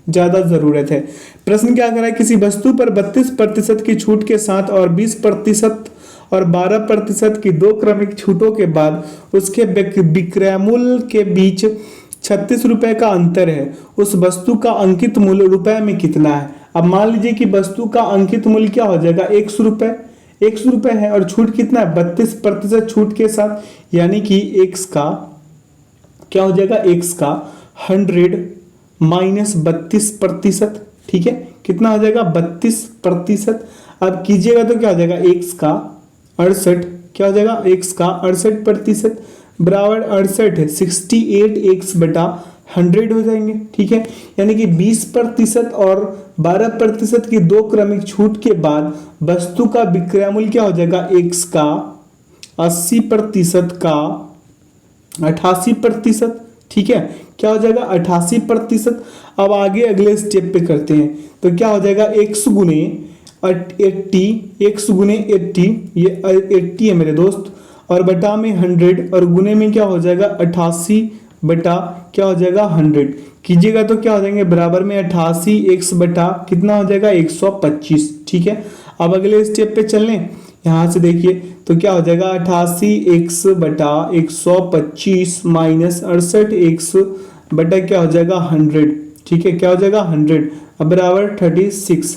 ज्यादा जरूरत है। प्रश्न क्या कर रहा है, किसी वस्तु पर 32% की छूट के साथ और 20% और 12% की 2 क्रमिक छूटों के बाद उसके विक्रय मूल्य के बीच 36 रुपए का अंतर है। उस वस्तु का अंकित मूल्य रुपए में कितना है। अब मान लीजिए कि वस्तु का अंकित मूल्य क्या हो जाएगा 100 रुपए, 100 रुपए है, और छूट कितना है 32% छूट के साथ, यानी कि x का क्या हो जाएगा, x का 100 माइनस 32%। ठीक है, कितना हो जाएगा 32%। अब कीजिएगा तो क्या हो जाएगा x का 68, क्या हो जाएगा x का 68% बराबर 68 है 68x बटा 100 हो जाएंगे। ठीक है, यानी कि 20% और 12% की 2 क्रमिक छूट के बाद वस्तु का विक्रय मूल्य क्या हो जाएगा x का 80% का 88%। ठीक है, क्या हो जाएगा 88%। अब आगे अगले स्टेप पे करते हैं, तो क्या हो जाएगा x गुने 80, x गुने 80, ये 80 है मेरे दोस्त, और बटा में 100, और गुने में क्या हो जाएगा 88 बटा क्या हो जाएगा 100। कीजिएगा तो क्या हो जाएंगे बराबर में 88x बटा कितना हो जाएगा 125। ठीक है, अब अगले स्टेप पे चल लें। यहाँ से देखिए तो क्या हो जाएगा 88x बटा 125 माइनस 68x बटा क्या हो जाएगा 100। ठीक है, क्या हो जाएगा 100 अब बराबर 36,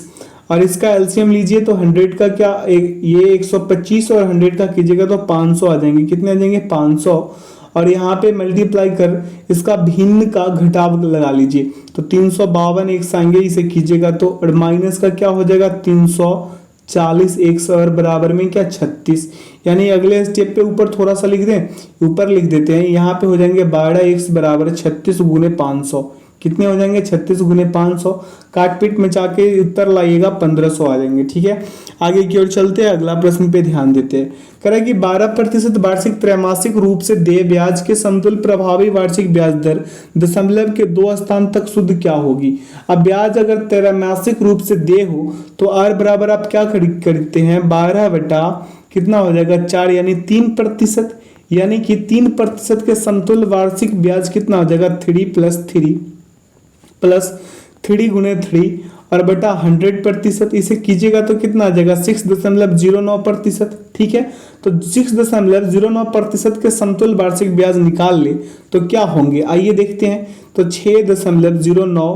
और इसका एलसीएम लीजिए तो 100 का क्या ये 125 और 100 का कीजिएगा तो 500 आ जाएंगे। कितने आ जाएंगे 500, और यहाँ पे मल्टीप्लाई कर इसका भिन्न का घटाव लगा लीजिए तो 352 एक्स आएंगे, इसे कीजिएगा तो, और माइनस का क्या हो जाएगा 340 एक्स और बराबर में क्या 36। यानी अगले स्टेप पे ऊपर थोड़ा सा लिख दें, ऊपर लिख देते हैं, यहाँ पे हो जाएंगे 12x बराबर 36 गुने 500। कितने हो जाएंगे 36 गुने 500, काट पीट मचा के उत्तर लाइएगा 1500 आ जाएंगे। ठीक है, आगे की ओर चलते हैं, अगला प्रश्न पे ध्यान देते हैं। कह रहा है कि 12% वार्षिक त्रैमासिक रूप से देय ब्याज के समतुल्य प्रभावी वार्षिक ब्याज दर दशमलव के 2 स्थान तक शुद्ध क्या होगी। अब ब्याज अगर त्रैमासिक रूप से देय हो तो r बराबर आप क्या करते हैं 12 बटा कितना हो जाएगा 4 यानी 3%, यानी कि 3% के समतुल्य वार्षिक ब्याज कितना हो जाएगा 3 प्लस 3 गुने 3 और बटा 100%। इसे कीजिएगा तो कितना आ जाएगा 6.09%। ठीक है, तो 6.09% के समतुल्य वार्षिक ब्याज निकाल ले तो क्या होंगे, आइए देखते हैं। तो 6.09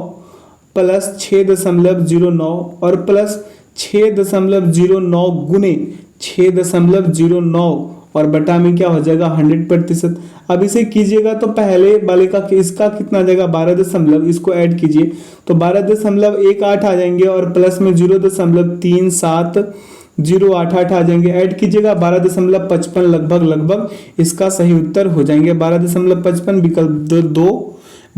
प्लस 6.09 और प्लस 6.09 गुने 6.09 और बटा में क्या हो जाएगा 100%। अब इसे कीजिएगा तो पहले वाले का इसका कितना आ जाएगा 12 इसको ऐड कीजिए तो 12.18 आ जाएंगे और प्लस में 0.3708 आ जाएंगे, ऐड कीजिएगा 12.55 लगभग इसका सही उत्तर हो जाएंगे 12.55 विकल्प 2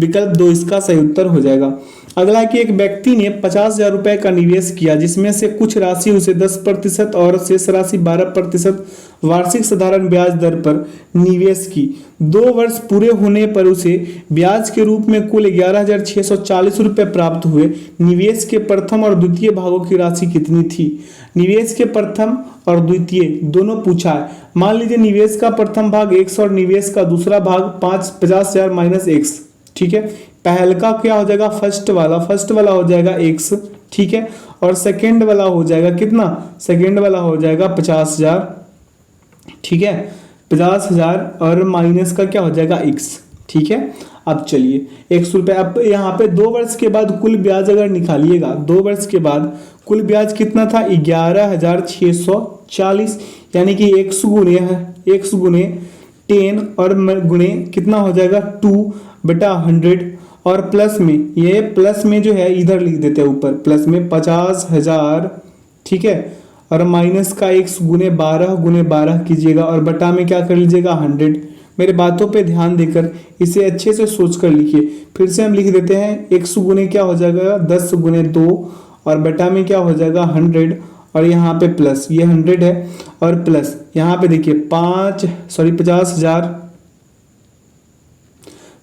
विकल्प 2 इसका सही उत्तर हो जाएगा। अगला है कि एक व्यक्ति ने 50,000 रुपए का निवेश किया, जिसमें से कुछ राशि उसे 10% और शेष राशि 12% वार्षिक साधारण ब्याज दर पर निवेश की। 2 वर्ष पूरे होने पर उसे ब्याज के रूप में कुल 11,640 रुपए प्राप्त हुए। निवेश के प्रथम और द्वितीय भागों की राशि कितनी थी? निवेश के प्रथम और द्वितीय दोनों पूछा है। मान लीजिए निवेश का प्रथम भाग x और निवेश का दूसरा भाग 50,000 माइनस x, ठीक है। पहल का क्या हो जाएगा? फर्स्ट वाला हो जाएगा x, ठीक है। और सेकंड वाला हो जाएगा कितना? सेकंड वाला हो जाएगा 50,000, ठीक है। 50,000 और माइनस का क्या हो जाएगा? x, ठीक है। अब चलिए 100 रुपए। अब यहाँ पे 2 वर्ष के बाद कुल ब्याज अगर निकालिएगा, 2 वर्ष के बाद कुल ब्याज कितना था? 11,640, यानी कि x गुने 10 और गुने कितना हो जाएगा? 2/100 और प्लस में, ये प्लस में जो है इधर लिख देते हैं ऊपर, प्लस में 50,000, ठीक है। और माइनस का x गुने 12 कीजिएगा और बटा में क्या कर लीजिएगा? 100। मेरे बातों पे ध्यान देकर इसे अच्छे से सोच कर लिखिए। फिर से हम लिख देते हैं, x गुने क्या हो जाएगा? 10 गुने 2 और बटा में क्या हो जाएगा? 100 और यहाँ पे प्लस, ये 100 है और प्लस यहाँ पे देखिए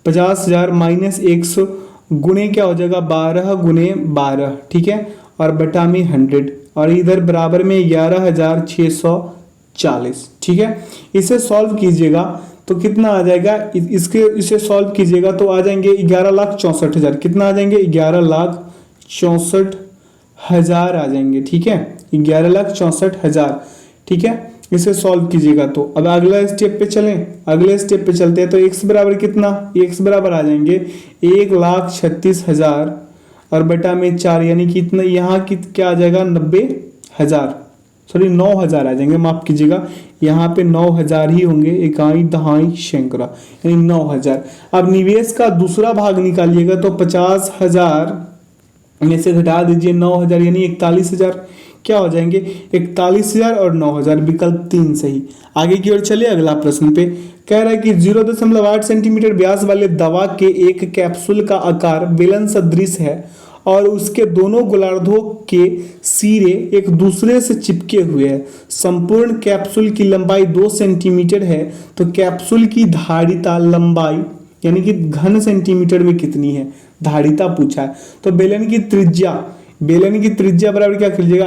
50,000 माइनस 100 गुने क्या हो जाएगा? 12 गुने 12, ठीक है। और बटा में 100 और इधर बराबर में 11,640, ठीक है। इसे सॉल्व कीजिएगा तो कितना आ जाएगा? इसे सॉल्व कीजिएगा तो आ जाएंगे 11,64,000। कितना आ जाएंगे? 11,64,000 आ जाएंगे, ठीक है। 11,64,000, ठीक है। इसे सॉल्व कीजिएगा तो अब अगला स्टेप पे चलें। अगले स्टेप पे चलते हैं तो x बराबर कितना? x बराबर आ जाएंगे 1,36,000 और बटा में 4, यानी कि इतना यहाँ की क्या आ जाएगा? 90,000, सॉरी 9,000 आ जाएंगे, माफ कीजिएगा। यहाँ पे 9,000 ही होंगे, इकाई दहाई सैकड़ा, यानी 9,000। अब निवेश का दूसरा भाग निकालिएगा तो 50,000 में से घटा दीजिए 9,000, यानी 41,000। क्या हो जाएंगे? 41,000 और 9,000, विकल्प 3 सही। आगे की ओर चलिए अगला प्रश्न पे। कह रहा है कि 0.8 सेंटीमीटर व्यास वाले दवा के एक कैप्सूल का आकार बेलन सदृश है और उसके दोनों गोलार्धों के सिरे एक दूसरे से चिपके हुए हैं। संपूर्ण कैप्सूल की लंबाई 2 सेंटीमीटर है, तो कैप्सूल की धारिता लंबाई यानी कि घन सेंटीमीटर में कितनी है? धारिता पूछा है। तो बेलन की त्रिज्या बराबर क्या कीजिएगा?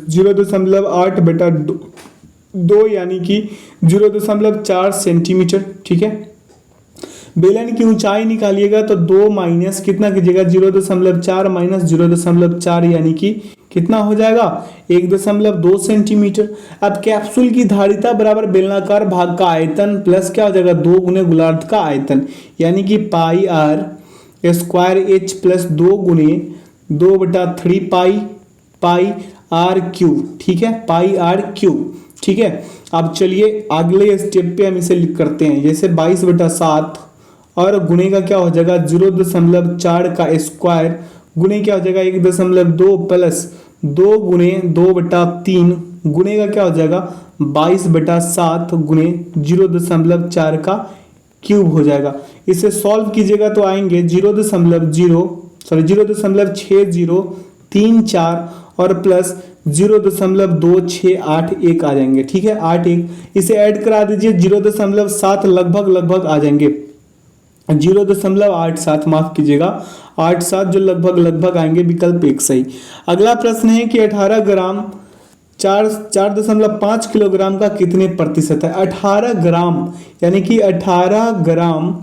0.8 बटा 2 यानी कि 0.4 सेंटीमीटर, ठीक है। बेलन की ऊंचाई निकालिएगा तो 2 माइनस कितना कीजिएगा? 0.4 माइनस 0.4 यानी कि कितना हो जाएगा? 1.2 सेंटीमीटर। अब कैप्सूल की धारिता बराबर बेलनाकार भाग का आयतन प्लस क्या हो जाएगा? 2 गुने गोलार्ध का आयतन, यानी कि पाई आर स्क्वायर एच प्लस 2 गुने 2/3 पाई आर क्यूब, ठीक है। पाई आर क्यूब, ठीक है। अब चलिए अगले स्टेप पे हम इसे लिख करते हैं, जैसे 22/7 और गुने का क्या हो जाएगा? 0.4 का स्क्वायर गुने क्या हो जाएगा? 1.2 प्लस 2 गुने 2/3 गुने का क्या हो जाएगा? 22/7 गुने 0.4 का क्यूब हो जाएगा। इसे सॉल्व कीजिएगा तो आएंगे 0.6034 और प्लस 0.2681 आ जाएंगे, ठीक है। 81 इसे ऐड करा दीजिए, 0.7 लगभग आ जाएंगे, 0.87 माफ कीजिएगा, 87 जो लगभग आएंगे, विकल्प 1 सही। अगला प्रश्न है कि 18 ग्राम 4.5 किलोग्राम का कितने प्रतिशत है? 18 ग्राम यानी कि 18 ग्राम,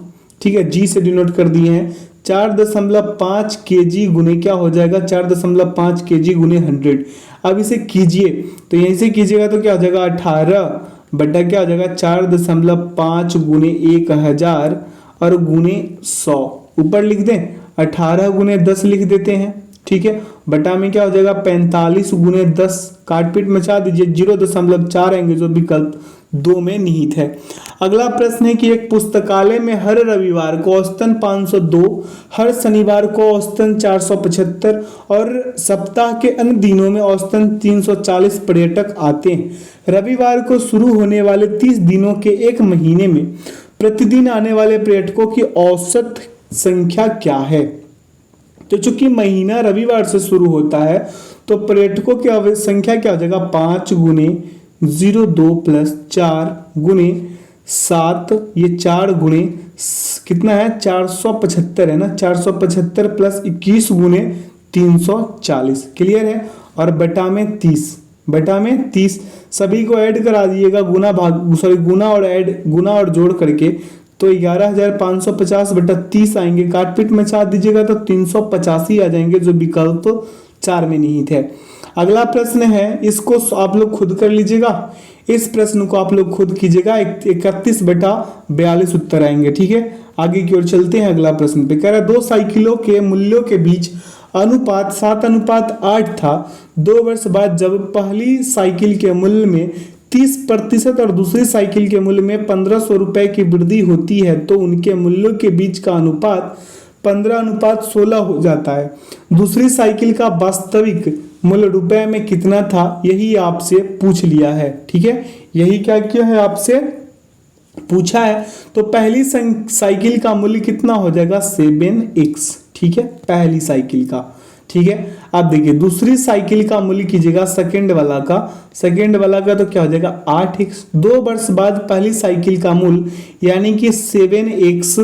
ठीक है, जी से डिनोट कर दिए हैं। 4.5 केजी गुने क्या हो जाएगा? 4.5 केजी गुने 100। अब इसे कीजिए तो यहीं से कीजिएगा तो क्या हो जाएगा? 18 बटा क्या हो जाएगा? 4.5 गुने 1000 और गुने 100। ऊपर लिख दें 18 गुने 10 लिख देते हैं, ठीक है। बटा में क्या हो जाएगा? 45 गुने 10, काट पीट मचा दीजिए, 0.4 आएंगे जो विकल्प 2 में निहित है। अगला प्रश्न है कि एक पुस्तकालय में हर रविवार को औसतन 502, हर शनिवार को औसतन 475 और सप्ताह के अन्य दिनों में औसतन 340 पर्यटक आते हैं। रविवार को शुरू होने वाले 30 दिनों के एक महीने में प्रतिदिन आने वाले पर्यटकों की औसत संख्या क्या है? तो चूंकि महीना रविवार से शुरू होता है तो पर्यटकों की संख्या क्या हो जाएगा? 5 गुने 02 प्लस 4 गुने 7, ये 4 गुने कितना है? 475 है ना, 475 प्लस 21 गुने 340। क्लियर है? और बटा में 30, बटा में 30 सभी को ऐड करा दीजिएगा, गुना भाग सॉरी गुना और ऐड, गुना और जोड़ करके तो 11,550 बटा 30 आएंगे। काट पीट में चार दीजिएगा तो 350 ही आ जाएंगे, जो विकल्प 4 में निहित है। अगला प्रश्न है, इसको आप लोग खुद कर लीजिएगा, इस प्रश्न को आप लोग खुद कीजिएगा। 31 बटा 42 उत्तर आएंगे। ठीक है, आगे की ओर चलते हैं। अगला प्रश्न पे कह रहा है 2 साइकिलों के मूल्यों के बीच अनुपात 7:8 था। 2 वर्ष बाद जब पहली साइकिल के मूल्य में 30% और दूसरी साइकिल के मूल्य में 1500 रुपए की वृद्धि होती है तो उनके मूल्यों के बीच का अनुपात 15:16 हो जाता है। दूसरी साइकिल का वास्तविक मूल्य रुपए में कितना था, यही आपसे पूछ लिया है। ठीक है, यही क्या किया है, आपसे पूछा है। तो पहली साइकिल का मूल्य कितना हो जाएगा? 7x। ठीक है, पहली साइकिल का। ठीक है, अब देखिए दूसरी साइकिल का मूल्य कीजिएगा सेकंड वाला का, सेकंड वाला का तो क्या हो जाएगा? 8x। 2 वर्ष बाद पहली साइकिल का मूल्य यानी कि 7x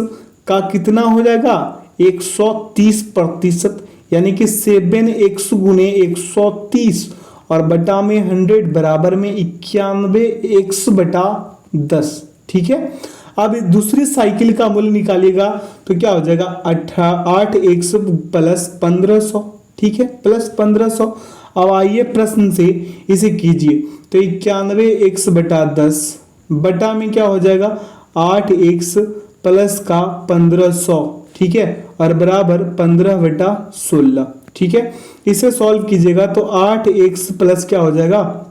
का कितना हो जाएगा? 130%, यानी कि 7x गुने 130 और बटा में 100 बराबर में 91x बटा 10। ठीक है, अब दूसरी साइकिल का मूल्य निकालिएगा तो क्या हो जाएगा? 8x plus 1500। ठीक है, प्लस 1500। अब आइए प्रश्न से इसे कीजिए तो 91x बटा 10 बटा में क्या हो जाएगा? 8x प्लस का 1500। ठीक है, और बराबर 15 बटा 16। ठीक है, इसे सॉल्व कीजिएगा तो 8x प्लस क्या हो जाएगा?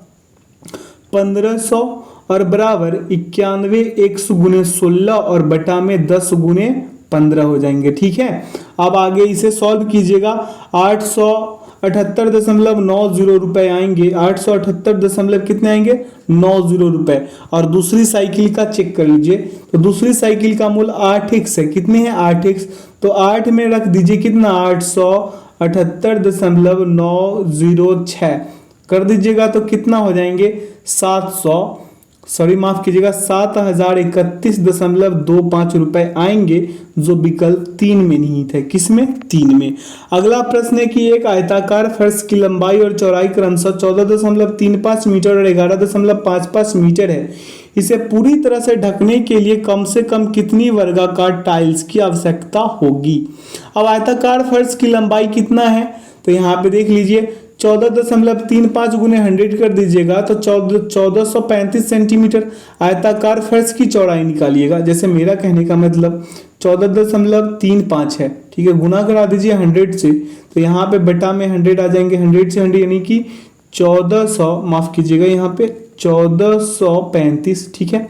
1500 और बराबर 91x गुने 16 और बटा में 10 गुने 15 हो जाएंगे। ठीक है, अब आगे इसे सॉल्व कीजिएगा। 878.90 रुपए आएंगे। 878 कितने आएंगे? 90 रुपए। और दूसरी साइकिल का चेक कर लीजिए तो दूसरी साइकिल का मूल्य 8x है। कितने हैं? 8x। तो 8 में रख दीजिए कितना? 878.906 कर दीजिएगा तो कितना हो जाएंगे? 7,031.25 रुपए आएंगे, जो विकल्प 3 में निहित है। किसमें? 3 में। अगला प्रश्न है कि एक आयताकार फर्श की लंबाई और चौड़ाई क्रमशः 14.35 मीटर और 11.55 मीटर है। इसे पूरी तरह से ढकने के लिए कम से कम कितनी वर्गाकार टाइल्स की आवश्यकता होगी? अब आयताकार फर्श की लंबाई कितना है तो यहाँ पे देख लीजिए 14.35 गुने 100 कर दीजिएगा तो 1435 सेंटीमीटर। आयताकार फर्श की चौड़ाई निकालिएगा, जैसे मेरा कहने का मतलब 14.35 है। ठीक है, गुना करा दीजिए 100 से तो यहाँ पे बटा में 100 आ जाएंगे। 100 से 100 यानी कि 1400, माफ कीजिएगा यहाँ पे 1435। ठीक है,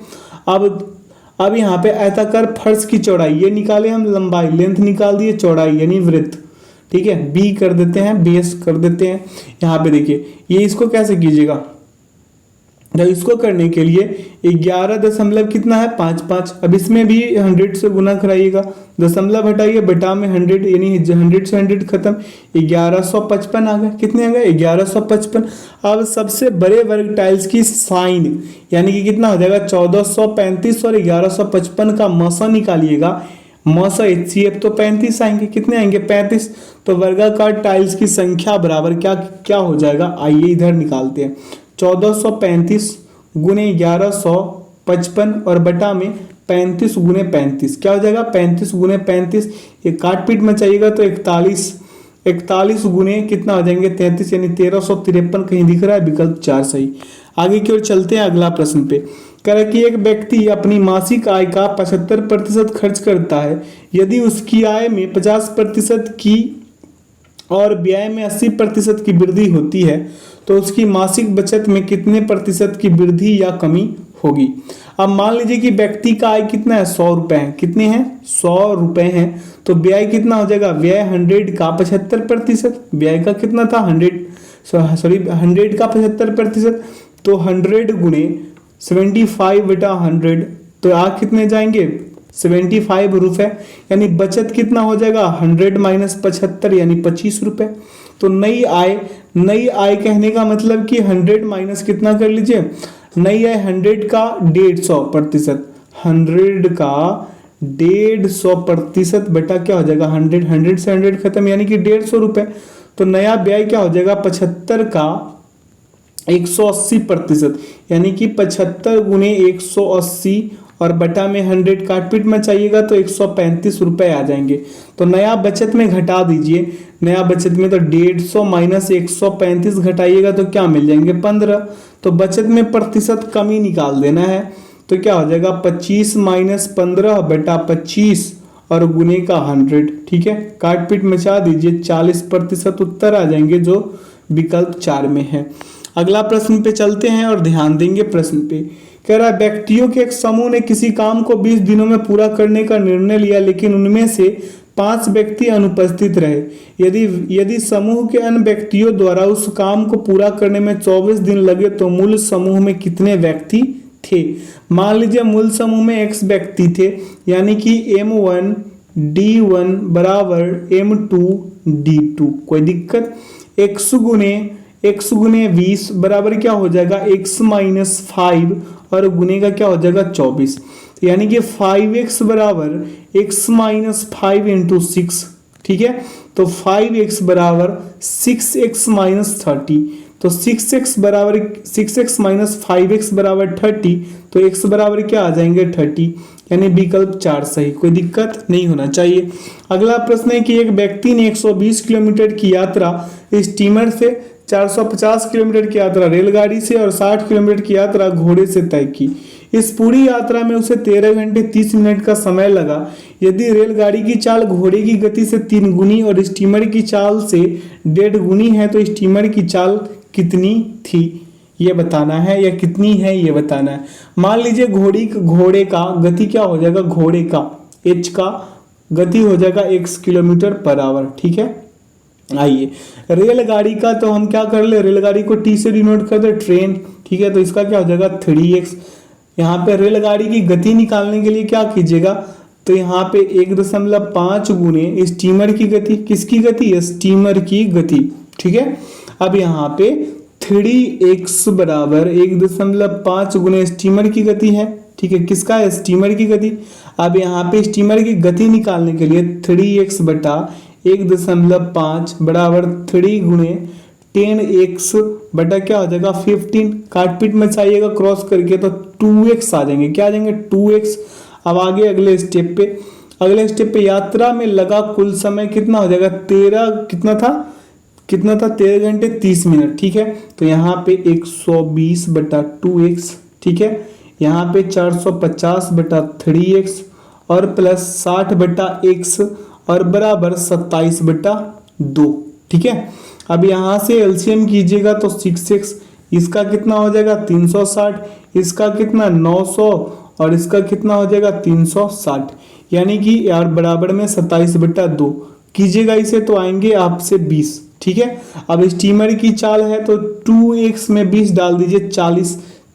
अब यहाँ पे आयताकार फर्श की चौड़ाई ये निकाले हम, लंबाई लेंथ निकाल दिए, चौड़ाई यानी वृत्त। ठीक है, बी कर देते हैं, बेस कर देते हैं। यहाँ पे देखिए ये इसको कैसे कीजिएगा, तो इसको करने के लिए 11 दशमलव कितना है? 55। अब इसमें भी 100 से गुना कराइएगा, दशमलव हटाइए, बटा में 100 यानी 100 से 100 खत्म, 1155 आ गया। कितने आ गए? 1155। अब सबसे बड़े वर्ग टाइल्स की साइन यानी कि कितना हो जाएगा? 1435 और 1155 का मसा निकालिएगा। मौसा HCF तो 35 आएंगे। कितने आएंगे? 35। तो वर्गाकार टाइल्स की संख्या बराबर क्या क्या हो जाएगा? आइए इधर निकालते हैं। 1435 गुने 1155 और बटा में 35 गुने 35 क्या हो जाएगा? 35 गुने 35। ये काट पीट में चाहिएगा तो 41 गुने कितना हो जाएंगे? 33 यानी 1353 कहीं दिख रहा है? विकल्प 4 सही। आगे की ओर चलते हैं अगला प्रश्न पे। कह रहा है कि एक व्यक्ति अपनी मासिक आय का 75% खर्च करता है। यदि उसकी आय में 50% की और व्यय में 80% की वृद्धि होती है तो उसकी मासिक बचत में कितने प्रतिशत की वृद्धि या कमी होगी? अब मान लीजिए कि व्यक्ति का आय कितना है? 100 रुपए है। कितने हैं? 100 रुपए हैं। तो व्यय कितना हो जाएगा? व्यय 100 का 75%। व्यय का कितना था? 100 का 75%। तो 100 गुने 75 बटा 100 तो आ कितने जाएंगे 75 रुपए, यानी बचत कितना हो जाएगा 100 माइनस 75 यानी 25 रुपए। तो नई आय कहने का मतलब कि 100 माइनस कितना कर लीजिए, नई आय 100 का 150%, 100 का 150% बेटा क्या हो जाएगा 100 से 100 खत्म यानी कि 150 रुपए। तो नया व्यय क्या हो जाएगा 75 का 180% यानी कि 75 गुने 180 और बटा में 100 काटपीट में चाहिएगा तो 135 रुपए आ जाएंगे। तो नया बचत में घटा दीजिए, नया बचत में तो 150 माइनस 135 घटाइएगा तो क्या मिल जाएंगे 15। तो बचत में प्रतिशत कमी निकाल देना है, तो क्या हो जाएगा 25 माइनस 15 बेटा 25 और गुने का 100, ठीक है, काटपीट मचा दीजिए 40% उत्तर आ जाएंगे जो विकल्प 4 में है। अगला प्रश्न पे चलते हैं और ध्यान देंगे प्रश्न पे। कह रहा है व्यक्तियों के एक समूह ने किसी काम को 20 दिनों में पूरा करने का निर्णय लिया, लेकिन उनमें से 5 व्यक्ति अनुपस्थित रहे। यदि समूह के अन्य व्यक्तियों द्वारा उस काम को पूरा करने में 24 दिन लगे तो मूल समूह में कितने व्यक्ति थे। मान लीजिए मूल समूह में x व्यक्ति थे, यानी कि m1 d1 बराबर m2 d2। कोई दिक्कत, x गुने 20 बराबर क्या हो जाएगा x माइनस 5 और गुने का क्या हो जाएगा 24, यानी कि 5x बराबर x माइनस 5 इंटू 6, ठीक है। तो 5x बराबर 6x माइनस 30, तो 6x माइनस 5x बराबर 30, तो x बराबर क्या आ जाएंगे 30, यानी विकल्प 4 सही, कोई दिक्कत नहीं होना चाहिए। अगला प्रश्न है कि एक व्यक्ति ने 120 किलोमीटर की यात्रा स्टीमर से, 450 किलोमीटर की यात्रा रेलगाड़ी से और 60 किलोमीटर की यात्रा घोड़े से तय की। इस पूरी यात्रा में उसे 13 घंटे 30 मिनट का समय लगा। यदि रेलगाड़ी की चाल घोड़े की गति से 3 गुनी और स्टीमर की चाल से 1.5 गुनी है तो स्टीमर की चाल कितनी थी ये बताना है, या कितनी है ये बताना है। मान लीजिए घोड़े का गति क्या हो जाएगा, घोड़े का h का गति हो जाएगा x किलोमीटर पर आवर, ठीक है। आइए रेलगाड़ी का तो हम क्या कर ले, रेलगाड़ी को t से डिनोट कर दे ट्रेन, ठीक है। तो इसका क्या हो जाएगा 3x। यहाँ पे रेलगाड़ी की गति निकालने के लिए क्या कीजिएगा, तो यहाँ पे 1.5 गुने स्टीमर की गति, किसकी गति है स्टीमर की गति, ठीक है। अब यहाँ पे 3x बराबर 1.5 गुने स्टीमर की गति है, ठीक है, किसका है स्टीमर की गति। अब यहाँ पे स्टीमर की गति निकालने के लिए 3x बटा 1.5 बराबर 3 गुने 10x बटा क्या हो जाएगा 15, काटपीट में चाहिएगा क्रॉस करके तो 2x आ जाएंगे, क्या आ जाएंगे 2x। अब आगे अगले स्टेप पे यात्रा में लगा कुल समय कितना हो जाएगा 13 घंटे 30 मिनट, ठीक है। तो यहाँ पे 120 बटा 2x, ठीक है, यहाँ पे 450 बटा 3x और प्लस 60 बटा x और बराबर 27 बटा 2, ठीक है। अब यहाँ से एलसीएम कीजिएगा तो 6x, इसका कितना हो जाएगा 360, इसका कितना 900 और इसका कितना हो जाएगा 360, यानी कि यार बराबर में 27 बटा 2 कीजिएगा इसे तो आएंगे आपसे 20, ठीक है। अब स्टीमर की चाल है तो 2x में 20 डाल दीजिए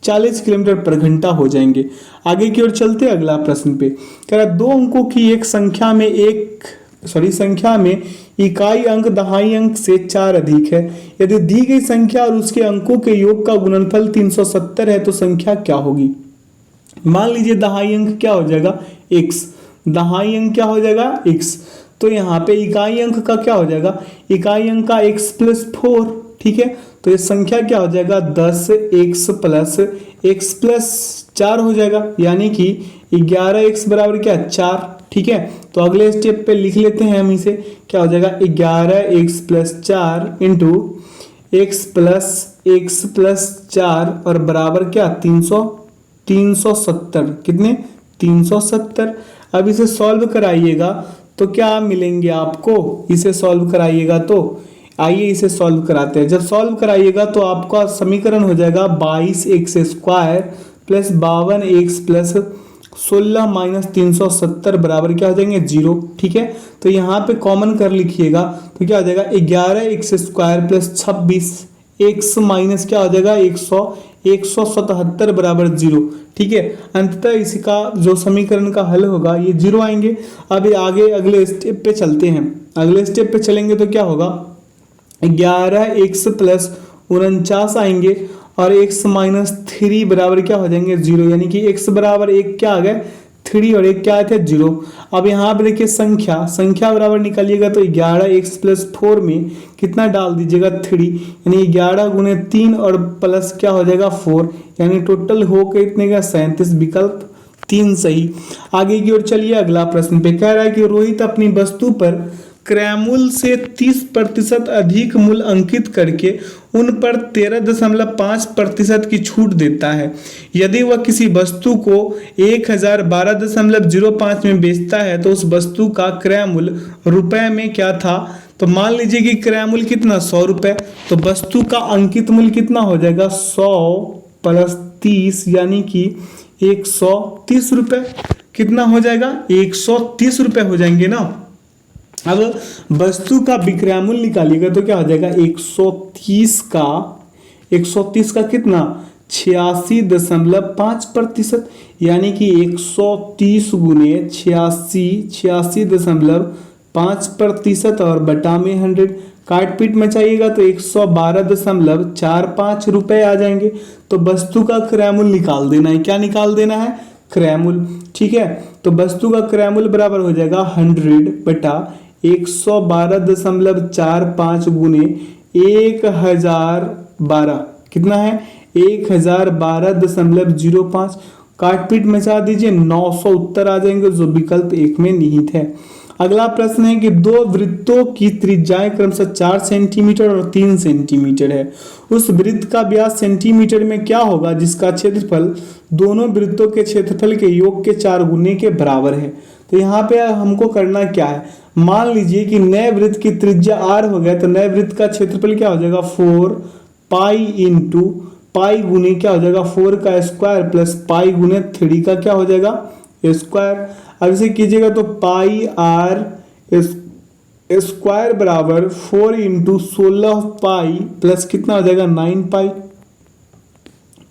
40 किलोमीटर पर घंटा हो जाएंगे। आगे की ओर चलते हैं अगला प्रश्न पे। कह रहा 2 अंकों की एक संख्या में इकाई अंक दहाई अंक से 4 अधिक है। यदि दी गई संख्या और उसके अंकों के योग का गुणनफल 370 है तो संख्या क्या होगी। मान लीजिए दहाई अंक क्या हो जाएगा x, दहाई अंक क्या हो जाएगा x, तो यहाँ पे इकाई अंक का क्या हो जाएगा, इकाई अंक का x प्लस 4, ठीक है। तो ये संख्या क्या हो जाएगा 10x प्लस 4 हो जाएगा, यानी कि 11x बराबर क्या 4, ठीक है। तो अगले स्टेप पे लिख लेते हैं हम इसे, क्या हो जाएगा 11x plus 4 into x plus 4 और बराबर क्या 370, कितने 370। अब इसे सॉल्व कराइएगा तो क्या मिलेंगे आपको, इसे सॉल्व कराइएगा तो आइए इसे सॉल्व कराते हैं। जब सॉल्व कराइएगा तो आपका समीकरण हो जाएगा 22x square plus 52x plus 16 minus 370 बराबर क्या हो जाएंगे 0, ठीक है। तो यहाँ पे कॉमन कर लिखिएगा तो क्या हो जाएगा 11x square plus 26 x minus क्या हो जाएगा 177 बराबर 0, ठीक है। अंततः इसका जो समीकरण का हल होगा ये 0 आएंगे। अब ये आगे अगले स्टेप पे चलते हैं। अगले स्टेप पे चलेंगे तो क्या होगा, 11x प्लस 49 आएंगे और x माइनस 3 बराबर क्या हो जाएंगे 0, यानी कि x बराबर 1 क्या आ गए 3 और 1 क्या आए थे 0। अब यहाँ पे देखिए संख्या बराबर निकालिएगा तो 11x प्लस 4 में कितना डाल दीजिएगा 3, यानी 11 गुने 3 और प्लस क्या हो जाएगा 4, यानी टोटल हो के इतने का 37, विकल्प 3 सही। आगे की ओर चलिए, अगला प्रश्न पे कह रहा है कि रोहित अपनी वस्तु पर क्रय मूल्य से 30% अधिक मूल्य अंकित करके उन पर 13.5% की छूट देता है। यदि वह किसी वस्तु को 1012.05 में बेचता है तो उस वस्तु का क्रय मूल्य रुपए में क्या था। तो मान लीजिए कि क्रय मूल्य कितना 100 रुपए, तो वस्तु का अंकित मूल्य कितना हो जाएगा 100 प्लस 30, यानी कि 130 रुपए। कितना हो जाएगा 130 रुपए हो जाएंगे ना। अब वस्तु का विक्रय मूल्य निकालिएगा तो क्या हो जाएगा 130 का कितना 86.5%, यानी कि 130 गुने 86.5% और बटा में 100 काट पीट मचाइएगा तो 112.45 रुपए आ जाएंगे। तो वस्तु का क्रय मूल्य निकाल देना है। क्या निकाल देना है, क्रय मूल्य, ठीक है। तो वस्तु का क्रय मूल्य बराबर हो जाएगा 100 बटा 112.45 गुने 1012, कितना है 1012.05, काट पीट मचा दीजिए 900 उत्तर आ जाएंगे जो विकल्प 1 में निहित है। अगला प्रश्न है कि दो वृत्तों की त्रिज्याएं क्रमशः 4 सेंटीमीटर और 3 सेंटीमीटर है। उस वृत्त का व्यास सेंटीमीटर में क्या होगा जिसका क्षेत्रफल दोनों वृत्तों के क्षेत्रफल के योग के 4 गुने के बराबर है। तो यहाँ पे हमको करना क्या है, मान लीजिए कि नए वृत्त की त्रिज्या r हो गया, तो नए वृत्त का क्षेत्रफल क्या हो जाएगा 4 पाई इंटू पाई गुने क्या हो जाएगा 4 का स्क्वायर प्लस पाई गुने 3 का क्या हो जाएगा स्क्वायर। अब इसे कीजिएगा तो पाई r स्क्वायर बराबर 4 इंटू 16 पाई प्लस कितना हो जाएगा 9 पाई,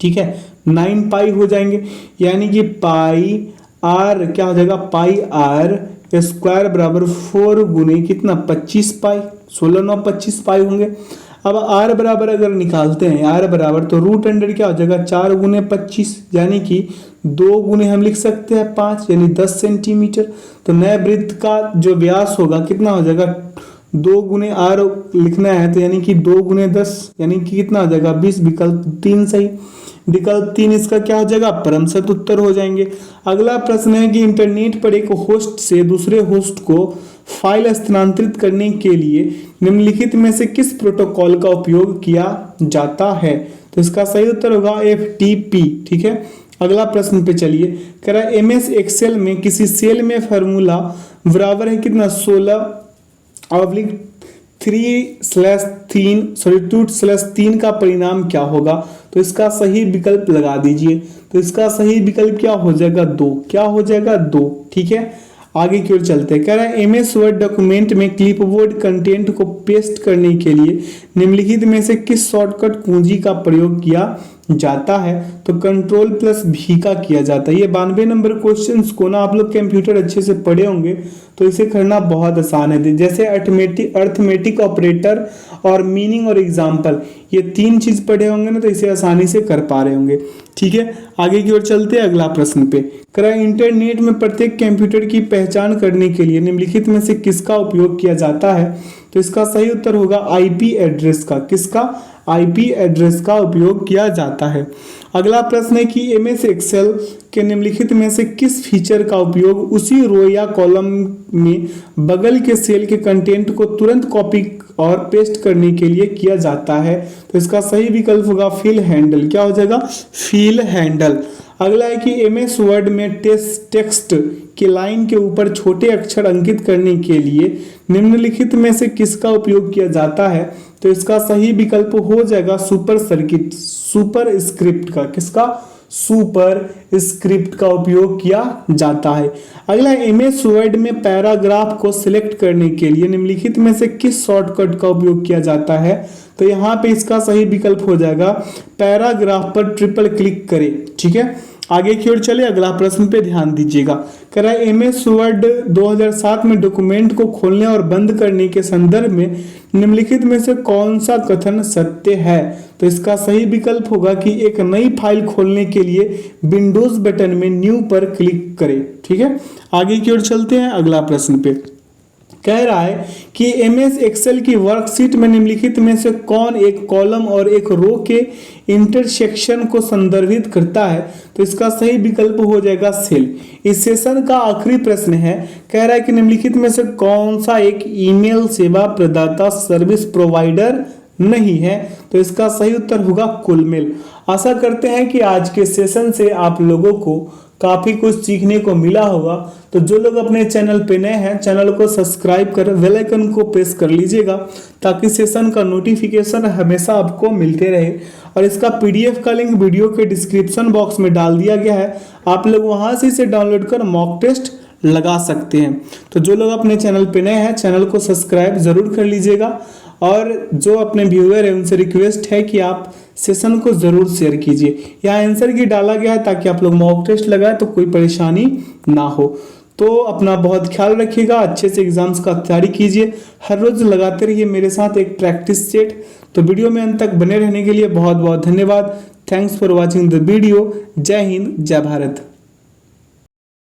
ठीक है 9 पाई हो जाएंगे, यानी कि पाई आर क्या हो जाएगा पाई आर स्क्वायर बराबर 4 गुने कितना 25 पाई, 16 9 25 पाई होंगे। अब आर बराबर अगर निकालते हैं आर बराबर तो रूट अंडर क्या हो जाएगा 4 गुने 25, यानी कि 2 गुने हम लिख सकते हैं 5, यानी 10 सेंटीमीटर। तो नए वृत्त का जो व्यास होगा कितना हो जाएगा 2 गुने आर लिखना है तो यानी कि 2 गुने 10, यानी कि कितना हो जाएगा 20, विकल्प 3 सही। विकल्प 3 इसका क्या हो जाएगा परम सत उत्तर हो जाएंगे। अगला प्रश्न है कि इंटरनेट पर एक होस्ट से दूसरे होस्ट को फाइल स्थानांतरित करने के लिए निम्नलिखित में से किस प्रोटोकॉल का उपयोग किया जाता है। तो इसका सही उत्तर होगा FTP, ठीक है। अगला प्रश्न पे चलिए, कह रहा है MS एक्सेल में किसी सेल में फार्मूला बराबर है कितना 16/3/3 का परिणाम क्या होगा। तो इसका सही विकल्प लगा दीजिए। तो इसका सही विकल्प क्या हो जाएगा 2, क्या हो जाएगा 2, ठीक है। आगे की ओर चलते हैं, कह रहा है MS वर्ड डॉक्यूमेंट में क्लिपबोर्ड कंटेंट को पेस्ट करने के लिए निम्नलिखित में से किस शॉर्टकट कुंजी का प्रयोग किया जाता है। तो कंट्रोल प्लस V का किया जाता है। ये 92 नंबर क्वेश्चंस को ना आप लोग कंप्यूटर अच्छे से पढ़े होंगे तो इसे करना बहुत आसान है। जैसे अर्थमेटिक ऑपरेटर और मीनिंग और एग्जाम्पल, ये 3 चीज पढ़े होंगे ना तो इसे आसानी से कर पा रहे होंगे, ठीक है। आगे की ओर चलते हैं अगला प्रश्न पे, कह रहा है इंटरनेट में प्रत्येक कंप्यूटर की पहचान करने के लिए निम्नलिखित में से किसका उपयोग किया जाता है। तो इसका सही उत्तर होगा IP एड्रेस का। किसका, IP एड्रेस का उपयोग किया जाता है। अगला प्रश्न है कि MS एक्सेल के निम्नलिखित में से किस फीचर का उपयोग उसी रो या कॉलम में बगल के सेल के कंटेंट को तुरंत कॉपी और पेस्ट करने के लिए किया जाता है। तो इसका सही विकल्प होगा फिल हैंडल। क्या हो जाएगा फिल हैंडल। अगला है कि MS वर्ड में टेक्स्ट की लाइन के ऊपर छोटे अक्षर अंकित करने के लिए निम्नलिखित में से किसका उपयोग किया जाता है। तो इसका सही विकल्प हो जाएगा सुपर स्क्रिप्ट का। किसका, सुपर स्क्रिप्ट का उपयोग किया जाता है। अगला MS वर्ड में पैराग्राफ को सिलेक्ट करने के लिए निम्नलिखित में से किस शॉर्टकट का उपयोग किया जाता है। तो यहाँ पे इसका सही विकल्प हो जाएगा पैराग्राफ पर ट्रिपल क्लिक करें, ठीक है। आगे की ओर चले, अगला प्रश्न पे ध्यान दीजिएगा। कह रहा है एमएस वर्ड 2007 में डॉक्यूमेंट को खोलने और बंद करने के संदर्भ में निम्नलिखित में से कौन सा कथन सत्य है? तो इसका सही विकल्प होगा कि एक नई फाइल खोलने के लिए विंडोज बटन में न्यू पर क्लिक करें। ठीक है, आगे की ओर चलते हैं अगला प्रश्न पे। कह रहा है कि एमएस एक्सेल की वर्कशीट में निम्नलिखित में से कौन एक कॉलम और एक रो के इंटरसेक्शन को संदर्भित करता है? तो इसका सही विकल्प हो जाएगा सेल। इस सेशन का आखिरी प्रश्न है, कह रहा है कि निम्नलिखित में से कौन सा एक ईमेल सेवा प्रदाता सर्विस प्रोवाइडर नहीं है? तो इसका सही उत्तर होगा कुलमेल। आशा करते हैं कि आज के सेशन से आप लोगों को काफी कुछ सीखने को मिला होगा। तो जो लोग अपने चैनल पे नए हैं, चैनल को सब्सक्राइब कर बेल आइकन को प्रेस कर लीजिएगा ताकि सेशन का नोटिफिकेशन हमेशा आपको मिलते रहे। और इसका पीडीएफ का लिंक वीडियो के डिस्क्रिप्शन बॉक्स में डाल दिया गया है, आप लोग वहां से इसे डाउनलोड कर मॉक टेस्ट लगा सकते हैं। तो जो लोग अपने चैनल पे नए हैं, चैनल को सब्सक्राइब जरूर कर लीजिएगा। और जो अपने व्यूअर है उनसे रिक्वेस्ट है कि आप सेशन को जरूर शेयर कीजिए। यहाँ आंसर की डाला गया है ताकि आप लोग मॉक टेस्ट लगाए तो कोई परेशानी ना हो। तो अपना बहुत ख्याल रखिएगा, अच्छे से एग्जाम्स का तैयारी कीजिए, हर रोज लगाते रहिए मेरे साथ एक प्रैक्टिस सेट। तो वीडियो में अंत तक बने रहने के लिए बहुत बहुत धन्यवाद। Thanks for watching the video. जय हिंद, जय भारत।